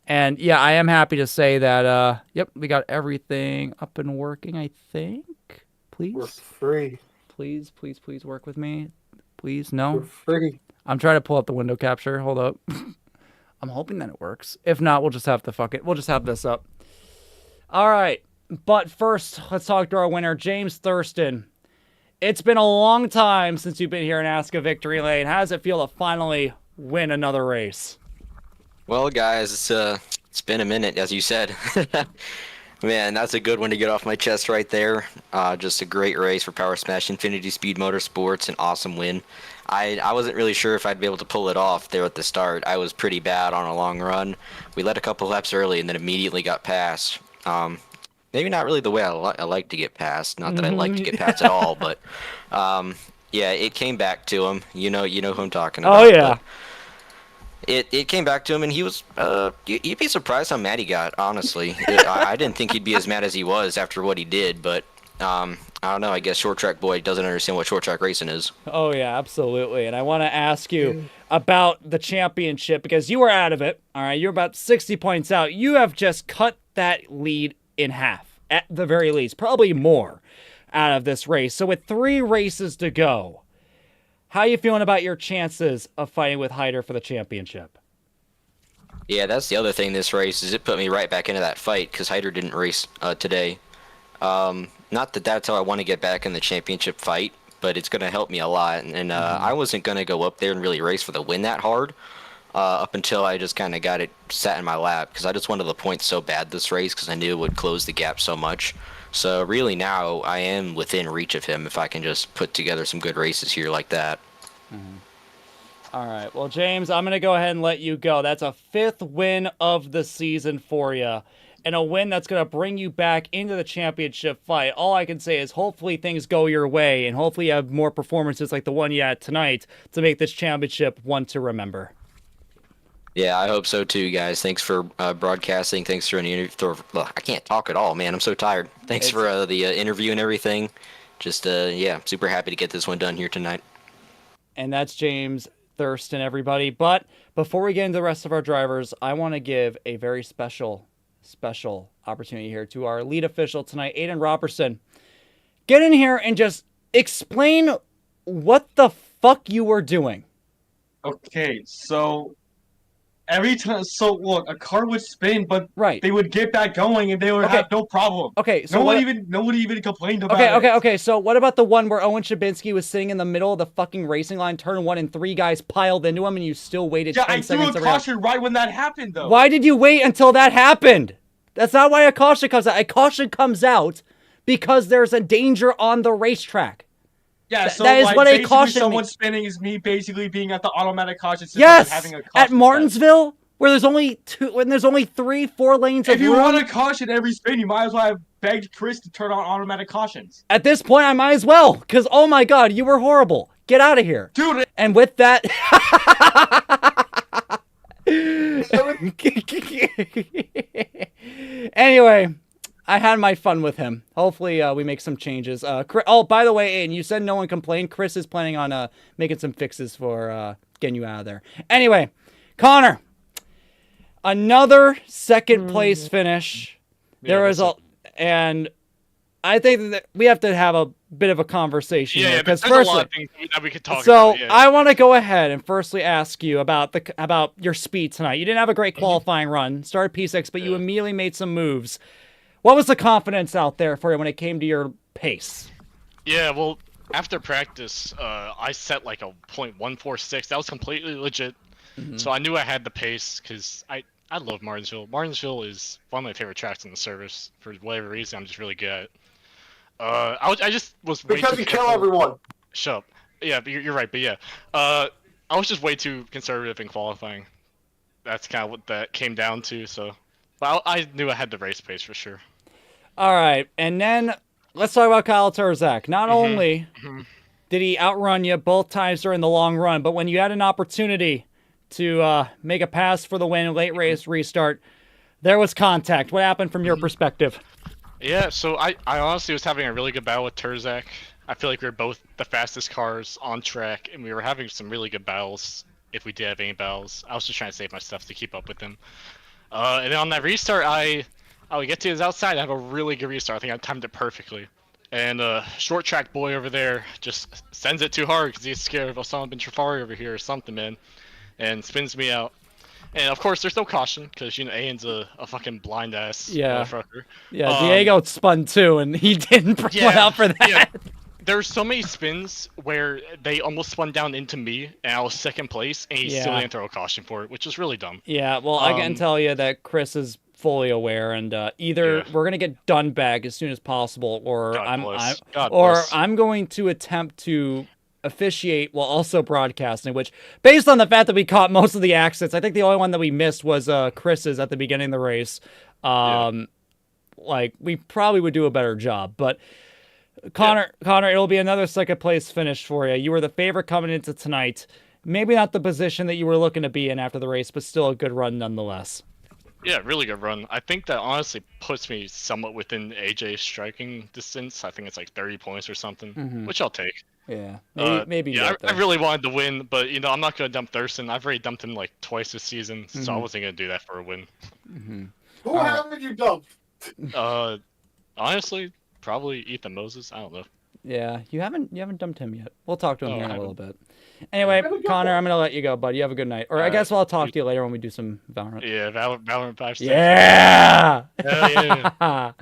And yeah, I am happy to say that, yep, we got everything up and working, I think. Please. We're free. Please work with me. Please, no. We're free. I'm trying to pull up the window capture. Hold up. I'm hoping that it works. If not, we'll just have to fuck it. We'll just have this up. All right. But first, let's talk to our winner, James Thurston. It's been a long time since you've been here in ASCA Victory Lane. How does it feel to finally win another race? Well, guys, it's been a minute, as you said. Man, that's a good one to get off my chest right there. Just a great race for Power Smash Infinity Speed Motorsports, an awesome win. I wasn't really sure if I'd be able to pull it off there at the start. I was pretty bad on a long run. We led a couple laps early and then immediately got passed. Maybe not really the way I like to get passed. Not that I like to get passed at all, but yeah, it came back to him. You know who I'm talking about. Oh yeah. It came back to him, and he was. You'd be surprised how mad he got. Honestly, I didn't think he'd be as mad as he was after what he did, but I don't know. I guess short track boy doesn't understand what short track racing is. Oh yeah, absolutely. And I want to ask you about the championship because you were out of it. All right, you're about 60 points out. You have just cut that lead in half, at the very least, probably more, out of this race. So with 3 races to go. How are you feeling about your chances of fighting with Hyder for the championship? Yeah, that's the other thing this race is it put me right back into that fight because Hyder didn't race today. Not that that's how I want to get back in the championship fight, but it's going to help me a lot. And I wasn't going to go up there and really race for the win that hard up until I just kind of got it sat in my lap because I just wanted the points so bad this race because I knew it would close the gap so much. So really now I am within reach of him if I can just put together some good races here like that. All right. Well, James, I'm going to go ahead and let you go. That's a 5th win of the season for you and a win that's going to bring you back into the championship fight. All I can say is hopefully things go your way and hopefully you have more performances like the one you had tonight to make this championship one to remember. Yeah, I hope so too, guys. Thanks for broadcasting. Thanks for an interview. I can't talk at all, man. I'm so tired. Thanks for the interview and everything. Just, yeah, super happy to get this one done here tonight. And that's James Thurston, everybody. But before we get into the rest of our drivers, I want to give a very special opportunity here to our lead official tonight, Aiden Robertson. Get in here and just explain what the fuck you were doing. Okay, so every time, so look, a car would spin, but Right. they would get back going and they would have no problem. Okay, so nobody even complained about it. Okay. So what about the one where Owen Shabinsky was sitting in the middle of the fucking racing line, turn 1, and 3 guys piled into him, and you still waited 10 seconds? I threw a caution right when that happened, though. Why did you wait until that happened? That's not why a caution comes out. A caution comes out because there's a danger on the racetrack. Yeah, so that is like, what a basically caution someone means. spinning is me basically being at the automatic caution system Yes, and having a caution at set. Martinsville, where there's only 3-4 lanes of If you room. want a caution every spin, you might as well have begged Chris to turn on automatic cautions. At this point, I might as well, because oh my god, you were horrible. Get out of here. Dude. And with that... Anyway, I had my fun with him. Hopefully, we make some changes. Oh, by the way, Aiden, you said no one complained. Chris is planning on making some fixes for getting you out of there. Anyway, Connor, another second place finish. There was and I think that we have to have a bit of a conversation. Yeah, because there's a lot firstly, of things that we could talk so about. Yeah. I want to go ahead and firstly ask you about your speed tonight. You didn't have a great qualifying run, started P6, but you immediately made some moves. What was the confidence out there for you when it came to your pace? Yeah, well, after practice, I set like a .146. That was completely legit. So I knew I had the pace because I love Martinsville. Martinsville is one of my favorite tracks in the service. For whatever reason, I'm just really good at it. I just was way Because too you kill careful. everyone. Shut up. Yeah, but you're right. But yeah, I was just way too conservative in qualifying. That's kind of what that came down to. So, but I knew I had the race pace for sure. All right, and then let's talk about Kyle Turzak. Not only did he outrun you both times during the long run, but when you had an opportunity to make a pass for the win, late race restart, there was contact. What happened from your perspective? Yeah, so I honestly was having a really good battle with Turzak. I feel like we were both the fastest cars on track, and we were having some really good battles, if we did have any battles. I was just trying to save my stuff to keep up with him. And then on that restart, I would get to his outside. I have a really good restart. I think I timed it perfectly. And short track boy over there just sends it too hard because he's scared of Osama bin Trafari over here or something, man. And spins me out. And of course, there's no caution because Ian's a fucking blind ass motherfucker. Yeah, Diego spun too, and he didn't bring one out for that. Yeah. There's so many spins where they almost spun down into me, and I was second place, and he still didn't throw a caution for it, which was really dumb. Yeah, well, I can tell you that Chris is fully aware, and either we're gonna get done back as soon as possible, or I'm going to attempt to officiate while also broadcasting, which, based on the fact that we caught most of the accidents, I think the only one that we missed was Chris's at the beginning of the race. like we probably would do a better job. But Connor, it'll be another second place finish for you. You were the favorite coming into tonight. Maybe not the position that you were looking to be in after the race, but still a good run nonetheless. Yeah, really good run. I think that honestly puts me somewhat within AJ's striking distance. I think it's like 30 points or something, which I'll take. Yeah, maybe yeah, I really wanted to win, but I'm not gonna dump Thurston. I've already dumped him like twice this season, so I wasn't gonna do that for a win. Who haven't you dumped? Honestly, probably Ethan Moses. I don't know. Yeah, you haven't dumped him yet. We'll talk to him here in a little bit. Anyway, Connor, I'm gonna let you go, buddy. You have a good night. Or I guess I'll talk to you later when we do some Valorant. Yeah, Valorant 5 stack. Yeah! Hell yeah.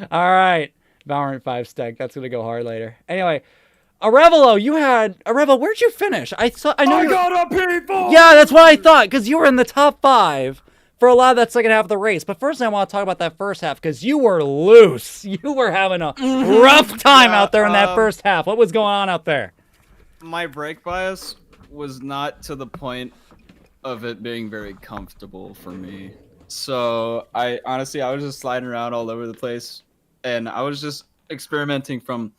All right. Valorant 5 stack. That's gonna go hard later. Anyway, Arevalo, where'd you finish? I know got a people! Yeah, that's what I thought, because you were in the top 5 for a lot of that second half of the race. But first I want to talk about that first half, because you were loose. You were having a rough time out there in that first half. What was going on out there? My brake bias was not to the point of it being very comfortable for me. So I was just sliding around all over the place, and I was just experimenting from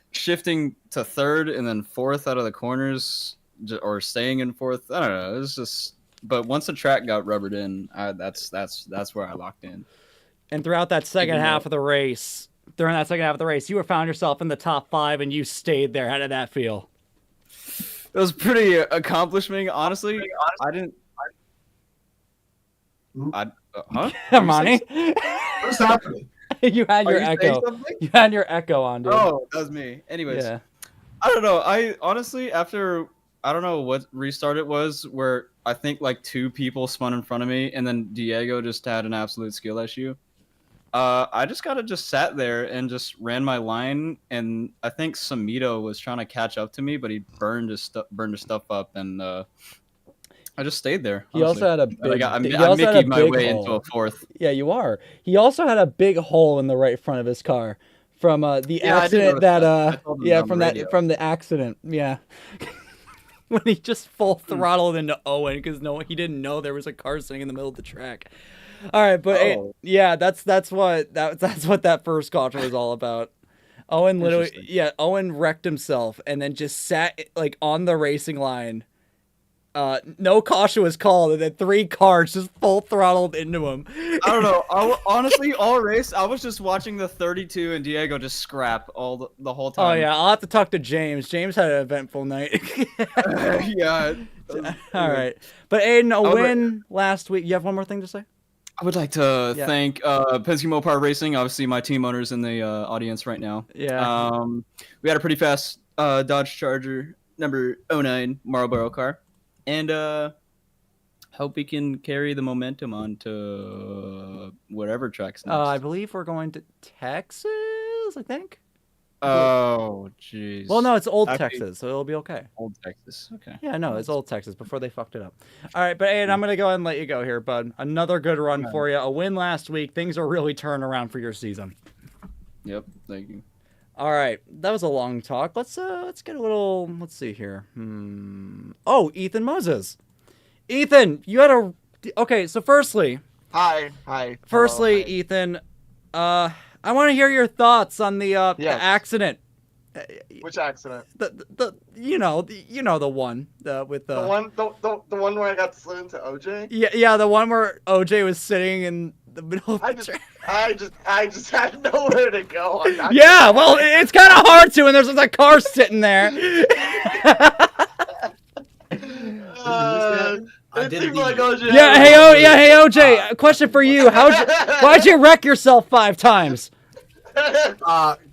shifting to third and then fourth out of the corners, or staying in fourth. I don't know. It was just, but once the track got rubbered in, that's where I locked in. And throughout that second half of the race, you found yourself in the top 5, and you stayed there. How did that feel? It was pretty accomplishing, honestly. I didn't. Monty? What's happening? You had your saying echo. something? You had your echo on, dude. Oh, that was me. Anyways, Yeah. I don't know. I honestly, after I don't know what restart it was, where I think like 2 people spun in front of me, and then Diego just had an absolute skill issue. I just sat there and just ran my line, and I think Samito was trying to catch up to me, but he burned his stuff up, and I just stayed there. He also had a big. I'm making my way into a fourth. Yeah, you are. He also had a big hole in the right front of his car from the accident from the accident. Yeah. When he just full throttled into Owen because he didn't know there was a car sitting in the middle of the track. All right, but that's what that first caution was all about. Owen Owen wrecked himself and then just sat like on the racing line. No caution was called, and then 3 cars just full throttled into him. I don't know. Honestly, all race, I was just watching the 32 and Diego just scrap the whole time. Oh yeah, I'll have to talk to James. James had an eventful night. Yeah. All right, but Aiden, a win last week. You have one more thing to say? I would like to thank Penske Mopar Racing. Obviously, my team owners in the audience right now. Yeah. We had a pretty fast Dodge Charger number 09 Marlboro car, and hope we can carry the momentum on to whatever tracks next. I believe we're going to Texas, I think. Oh, jeez. Well, no, it's Old Texas, so it'll be okay. Old Texas, okay. Yeah, no, it's Old Texas before they fucked it up. All right, but Aiden, I'm going to go ahead and let you go here, bud. Another good run for you. A win last week. Things are really turning around for your season. Yep, thank you. All right, that was a long talk. Let's get a little. Let's see here. Oh, Ethan Moses. Ethan, you had a. Okay, so firstly. Hi. Firstly, Hello, hi. Ethan, I want to hear your thoughts on the accident. Which accident? The the one with the one where I got slid into OJ. Yeah, the one where OJ was sitting in the middle of the track. I just had nowhere to go. Yeah, well, it's kind of hard to, and there's just a car sitting there. It seemed like OJ. Yeah, hey OJ, a question for you. Why'd you wreck yourself 5 times?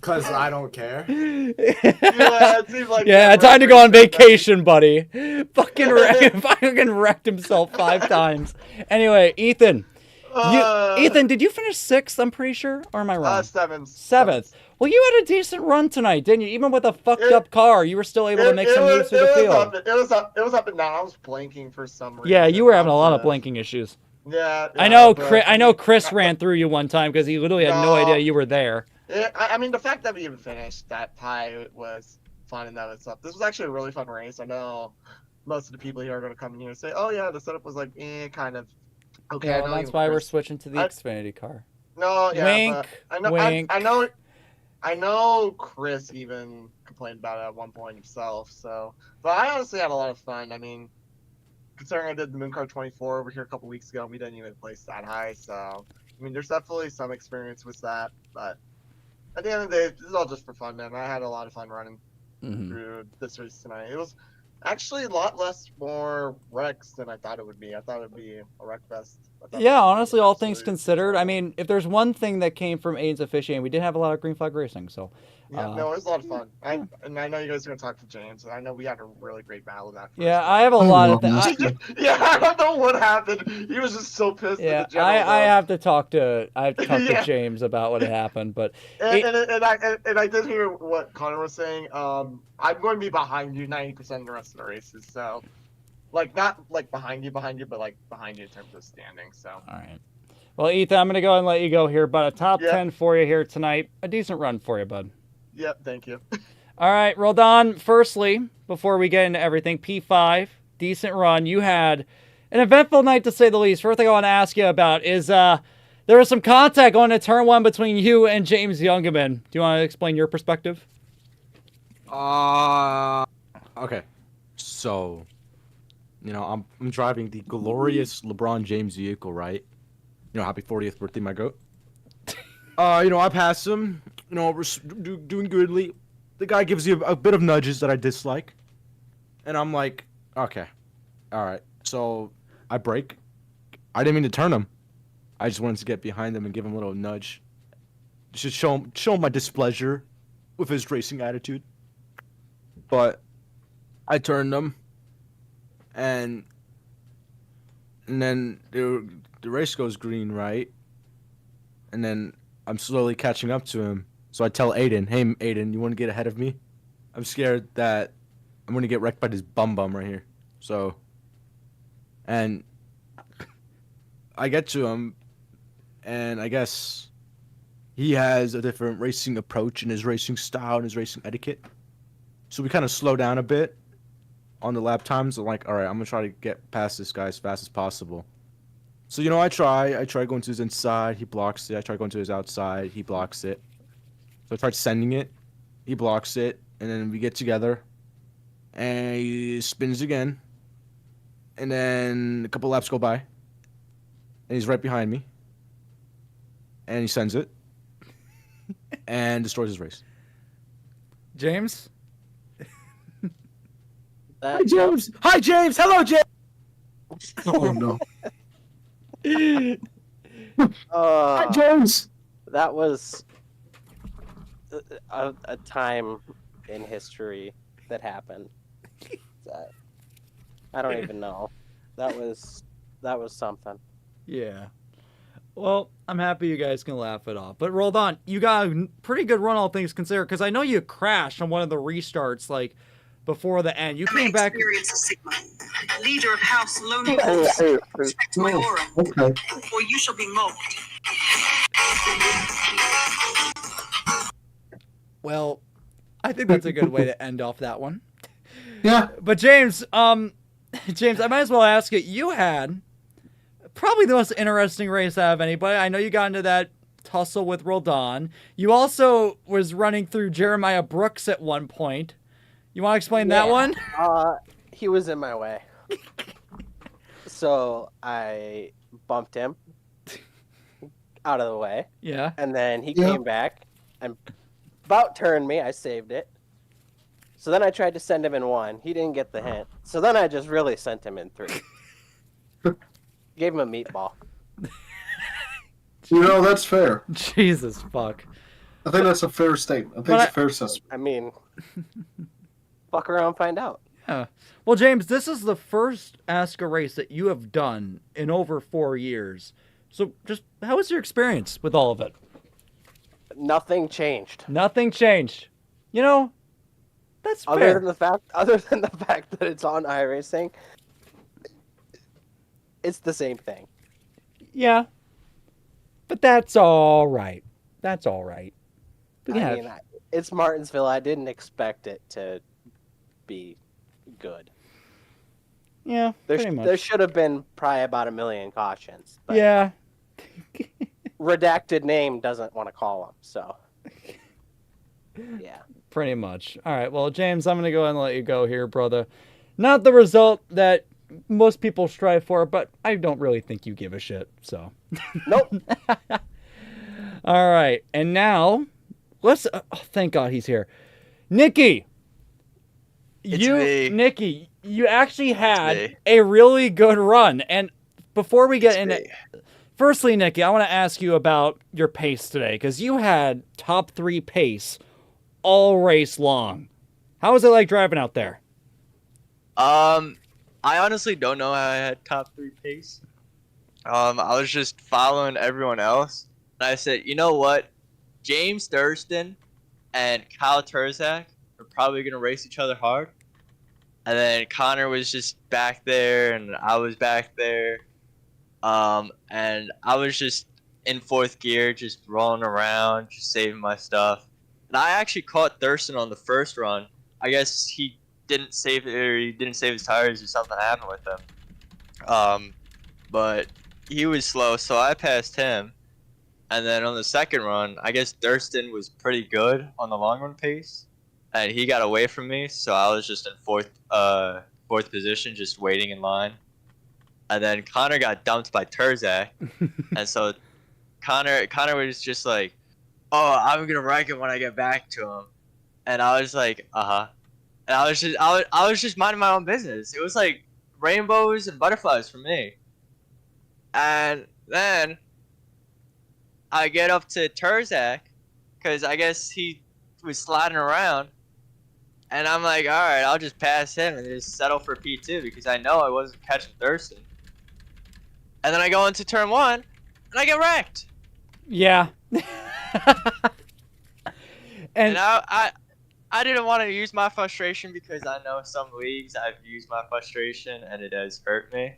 Cause I don't care. Yeah, it seemed like time to go on vacation, buddy. Fucking wrecked himself 5 times. Anyway, Ethan. Ethan, did you finish 6th? I'm pretty sure, or am I wrong? 7th. Well, you had a decent run tonight, didn't you? Even with a fucked up car, you were still able to make some moves through the field. It was up and down. I was blinking for some reason. Yeah, you were having a lot of blinking issues. Yeah. I know Chris ran through you one time because he literally had no idea you were there. I mean, the fact that we even finished that high was fun in that itself. This was actually a really fun race. I know most of the people here are going to come in here and say, "Oh yeah, the setup was like kind of." Okay, Yeah, well, that's why we're switching to the Xfinity car. No, yeah, Wink, but I know, wink. I know Chris even complained about it at one point himself. So, but I honestly had a lot of fun. I mean, considering I did the Mooncard 24 over here a couple weeks ago, and we didn't even place that high. So, I mean, there's definitely some experience with that. But at the end of the day, this is all just for fun, man. I had a lot of fun running through this race tonight. It was actually a lot more wrecks than I thought it would be. I thought it would be a wreck fest. Yeah, honestly, all things considered, I mean, if there's one thing that came from Aiden's officiating, we did have a lot of green flag racing. So, Yeah, no, it was a lot of fun. And I know you guys are gonna talk to James, and I know we had a really great battle in that. Yeah, I have a lot of yeah, I don't know what happened. He was just so pissed. Yeah, at the general, I have to talk to Yeah. James about what happened, but and I did hear what Connor was saying. I'm going to be behind you 90% of the rest of the races. So, like not like behind you, but like behind you in terms of standing. So. All right. Well, Ethan, I'm going to go and let you go here, but a top 10 for you here tonight. A decent run for you, bud. Yep, thank you. All right, Roldan, firstly, before we get into everything, P5, decent run. You had an eventful night, to say the least. First thing I want to ask you about is there was some contact going to turn one between you and James Youngerman. Do you want to explain your perspective? Okay. So, you know, I'm driving the glorious LeBron James vehicle, right? You know, happy 40th birthday, my goat. You know, I pass him. You know, we're doing goodly. The guy gives you a bit of nudges that I dislike. And I'm like, okay. All right. So, I brake. I didn't mean to turn him. I just wanted to get behind him and give him a little nudge. Just show him my displeasure with his racing attitude. But I turned him. And then the race goes green, right? And then I'm slowly catching up to him. So I tell Aiden, hey, Aiden, you want to get ahead of me? I'm scared that I'm going to get wrecked by this bum right here. So, and I get to him, and I guess he has a different racing approach in his racing style and his racing etiquette. So we kind of slow down a bit on the lap times. I'm like, all right, I'm going to try to get past this guy as fast as possible. So, you know, I try going to his inside, he blocks it. I try going to his outside, he blocks it. So I tried sending it, he blocks it, and then we get together, and he spins again, and then a couple laps go by, and he's right behind me, and he sends it, and destroys his race. James? Hi, James! Hi, James! Hello, James! Oh, no. Hi, James! That was a time in history that happened. That I don't even know. That was something. Yeah. Well, I'm happy you guys can laugh it off. But Roldan, you got a pretty good run, all things considered, because I know you crashed on one of the restarts, like, before the end. You came back... Sigma, leader of House Lonely Wolves. Respect my aura, or you shall be mobbed. Well, I think that's a good way to end off that one. Yeah. But James, James, I might as well ask you, you had probably the most interesting race out of anybody. I know you got into that tussle with Roldan. You also was running through Jeremiah Brooks at one point. You want to explain that one? He was in my way. So I bumped him out of the way. Yeah. And then he came back and about turned me. I saved it. So then I tried to send him in one. He didn't get the hint. So then I just really sent him in three. Gave him a meatball. You know, that's fair. Jesus fuck. I think that's a fair statement. I think it's a fair assessment. I mean, fuck around, find out. Yeah. Well, James, this is the first ASCA race that you have done in over 4 years. So just, how was your experience with all of it? Nothing changed. Nothing changed. You know, that's fair. Other than the fact that it's on iRacing, it's the same thing. Yeah. But that's all right. That's all right. I mean, it's Martinsville. I didn't expect it to be good. Yeah, pretty much. There should have been probably about 1 million cautions. But yeah. redacted name doesn't want to call him. So, yeah. Pretty much. All right. Well, James, I'm going to go ahead and let you go here, brother. Not the result that most people strive for, but I don't really think you give a shit. So. Nope. All right. And now, let's. Oh, thank God he's here. Nikki. Nikki, you actually had a really good run. And before we get into. Firstly, Nikki, I want to ask you about your pace today, because you had top 3 pace all race long. How was it like driving out there? I honestly don't know how I had top 3 pace. I was just following everyone else, and I said, you know what? James Thurston and Kyle Turzak are probably gonna race each other hard. And then Connor was just back there, and I was back there. And I was just in 4th gear, just rolling around, just saving my stuff. And I actually caught Thurston on the first run. I guess he didn't save it, or he didn't save his tires, or something happened with him. But he was slow, so I passed him. And then on the second run, I guess Thurston was pretty good on the long run pace, and he got away from me, so I was just in fourth position, just waiting in line. And then Connor got dumped by Turzak, and so Connor was just like, "Oh, I'm gonna wreck it when I get back to him," and I was like, "Uh-huh," and I was just minding my own business. It was like rainbows and butterflies for me. And then I get up to Turzak, because I guess he was sliding around, and I'm like, all right, I'll just pass him and just settle for P2, because I know I wasn't catching Thurston. And then I go into turn 1, and I get wrecked. Yeah. And I didn't want to use my frustration, because I know some leagues I've used my frustration and it has hurt me.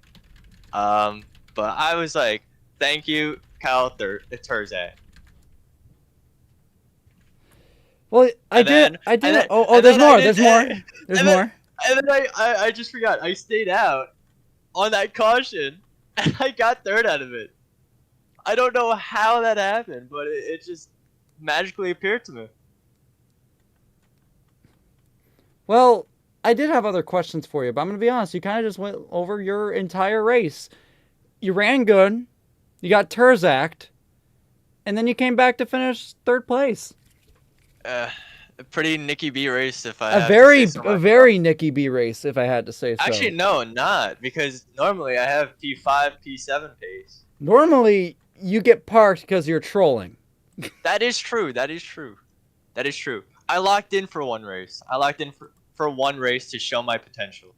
But I was like, thank you, Kyle Turzak. Well, I did. Oh, there's more. There's more. And then I just forgot. I stayed out on that caution, and I got third out of it. I don't know how that happened, but it just magically appeared to me. Well, I did have other questions for you, but I'm going to be honest. You kind of just went over your entire race. You ran good. You got Turzak'd. And then you came back to finish 3rd place. A pretty Nikki B race, if I A very Nikki B race, if I had to say so. Actually, no, not, because normally I have P5, P7 pace. Normally, you get parked because you're trolling. That is true. That is true. That is true. I locked in for one race. I locked in for one race to show my potential.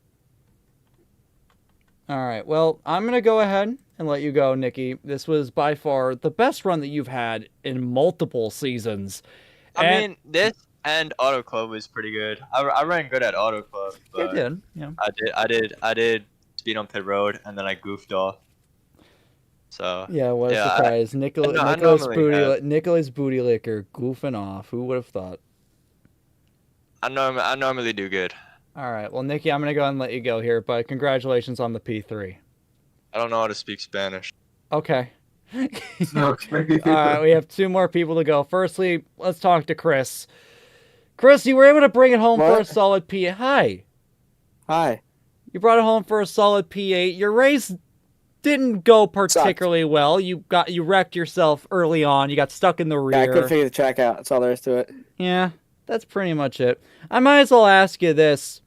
All right. Well, I'm going to go ahead and let you go, Nikki. This was by far the best run that you've had in multiple seasons. I mean, this and Auto Club was pretty good. I ran good at Auto Club. But you did. Yeah. I did speed on pit road, and then I goofed off. So yeah, what a surprise! Nicholas Booty Licker goofing off. Who would have thought? I normally do good. All right. Well, Nikki, I'm gonna go ahead and let you go here, but congratulations on the P3. I don't know how to speak Spanish. Okay. Okay. All right, we have 2 more people to go. Firstly, let's talk to Chris. Chris, you were able to bring it home for a solid P8. Hi. You brought it home for a solid P8. Your race didn't go particularly well. You wrecked yourself early on. You got stuck in the rear. Yeah, I couldn't figure the track out. That's all there is to it. Yeah, that's pretty much it. I might as well ask you this.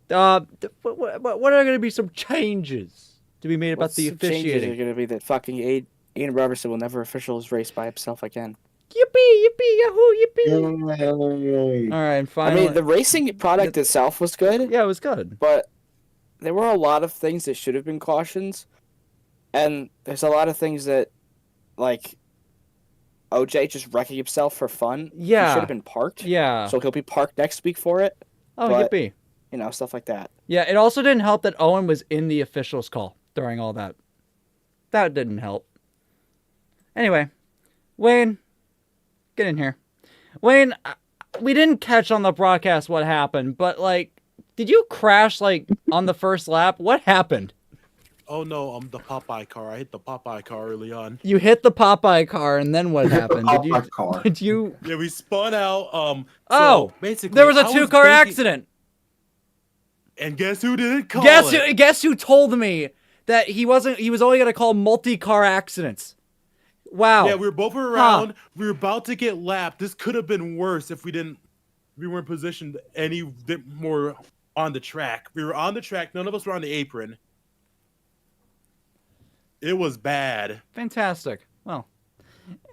What are going to be some changes to be made about the officiating? Changes are going to be that fucking Ian Robertson will never official his race by himself again. Yippee, yippee, yahoo, yippee. All right, and finally. I mean, the racing product itself was good. Yeah, it was good. But there were a lot of things that should have been cautions. And there's a lot of things that, like, OJ just wrecking himself for fun. Yeah. He should have been parked. Yeah. So he'll be parked next week for it. Oh, but, yippee. You know, stuff like that. Yeah, it also didn't help that Owen was in the officials' call during all that. That didn't help. Anyway, Wayne, get in here. Wayne, we didn't catch on the broadcast what happened, but, like, did you crash, like, on the first lap? What happened? Oh no, the Popeye car. I hit the Popeye car early on. You hit the Popeye car, and then what happened? Popeye car. Did you? Yeah, we spun out. Oh, So basically, there was a I 2-car banking- accident. And guess who didn't call it? Guess who told me that he was only gonna call multi-car accidents. Wow. Yeah, we were both around. We were about to get lapped. This could have been worse if we weren't positioned any bit more on the track. We were on the track. None of us were on the apron. It was bad. Fantastic. Well,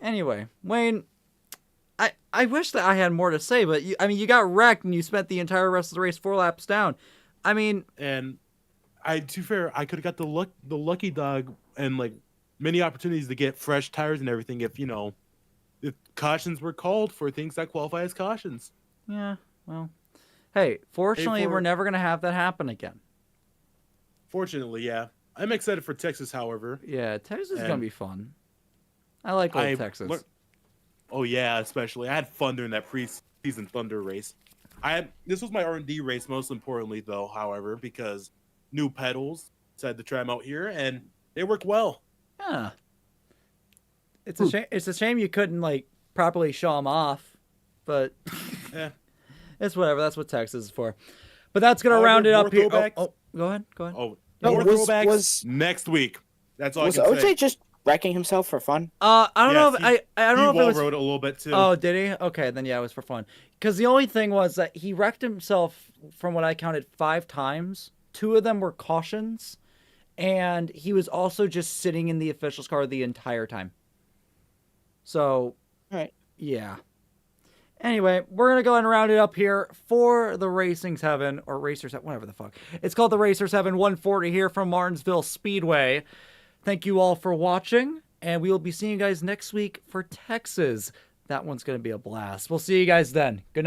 anyway, Wayne, I wish that I had more to say, but you got wrecked and you spent the entire rest of the race 4 laps down. I mean, And to be fair, I could have got the lucky dog and like many opportunities to get fresh tires and everything if cautions were called for things that qualify as cautions. yeah, well, hey, fortunately, we're never going to have that happen again. Fortunately, yeah. I'm excited for Texas, however. Yeah, Texas is going to be fun. I like old Texas. Oh yeah, especially. I had fun during that pre-season Thunder race. This was my R&D race most importantly though, however, because new pedals, decided to try them out here and they work well. Yeah. It's a shame. It's a shame you couldn't like properly show them off, but yeah, it's whatever. That's what Texas is for. But that's gonna round it up here. Oh, go ahead. Go ahead. Oh, No, more was- throwbacks was- next week. That's all Was I can OJ say. just wrecking himself for fun? I don't know if Yes, I don't know if it was. wall rode it a little bit too. Oh, did he? Okay, then yeah, it was for fun. Because the only thing was that he wrecked himself, from what I counted, 5 times. 2 of them were cautions, and he was also just sitting in the official's car the entire time. So, Right. yeah. Anyway, we're going to go ahead and round it up here for the Racing 7, or Racer 7, whatever the fuck. It's called the Racer 7 140 here from Martinsville Speedway. Thank you all for watching, and we will be seeing you guys next week for Texas. That one's going to be a blast. We'll see you guys then. Good night.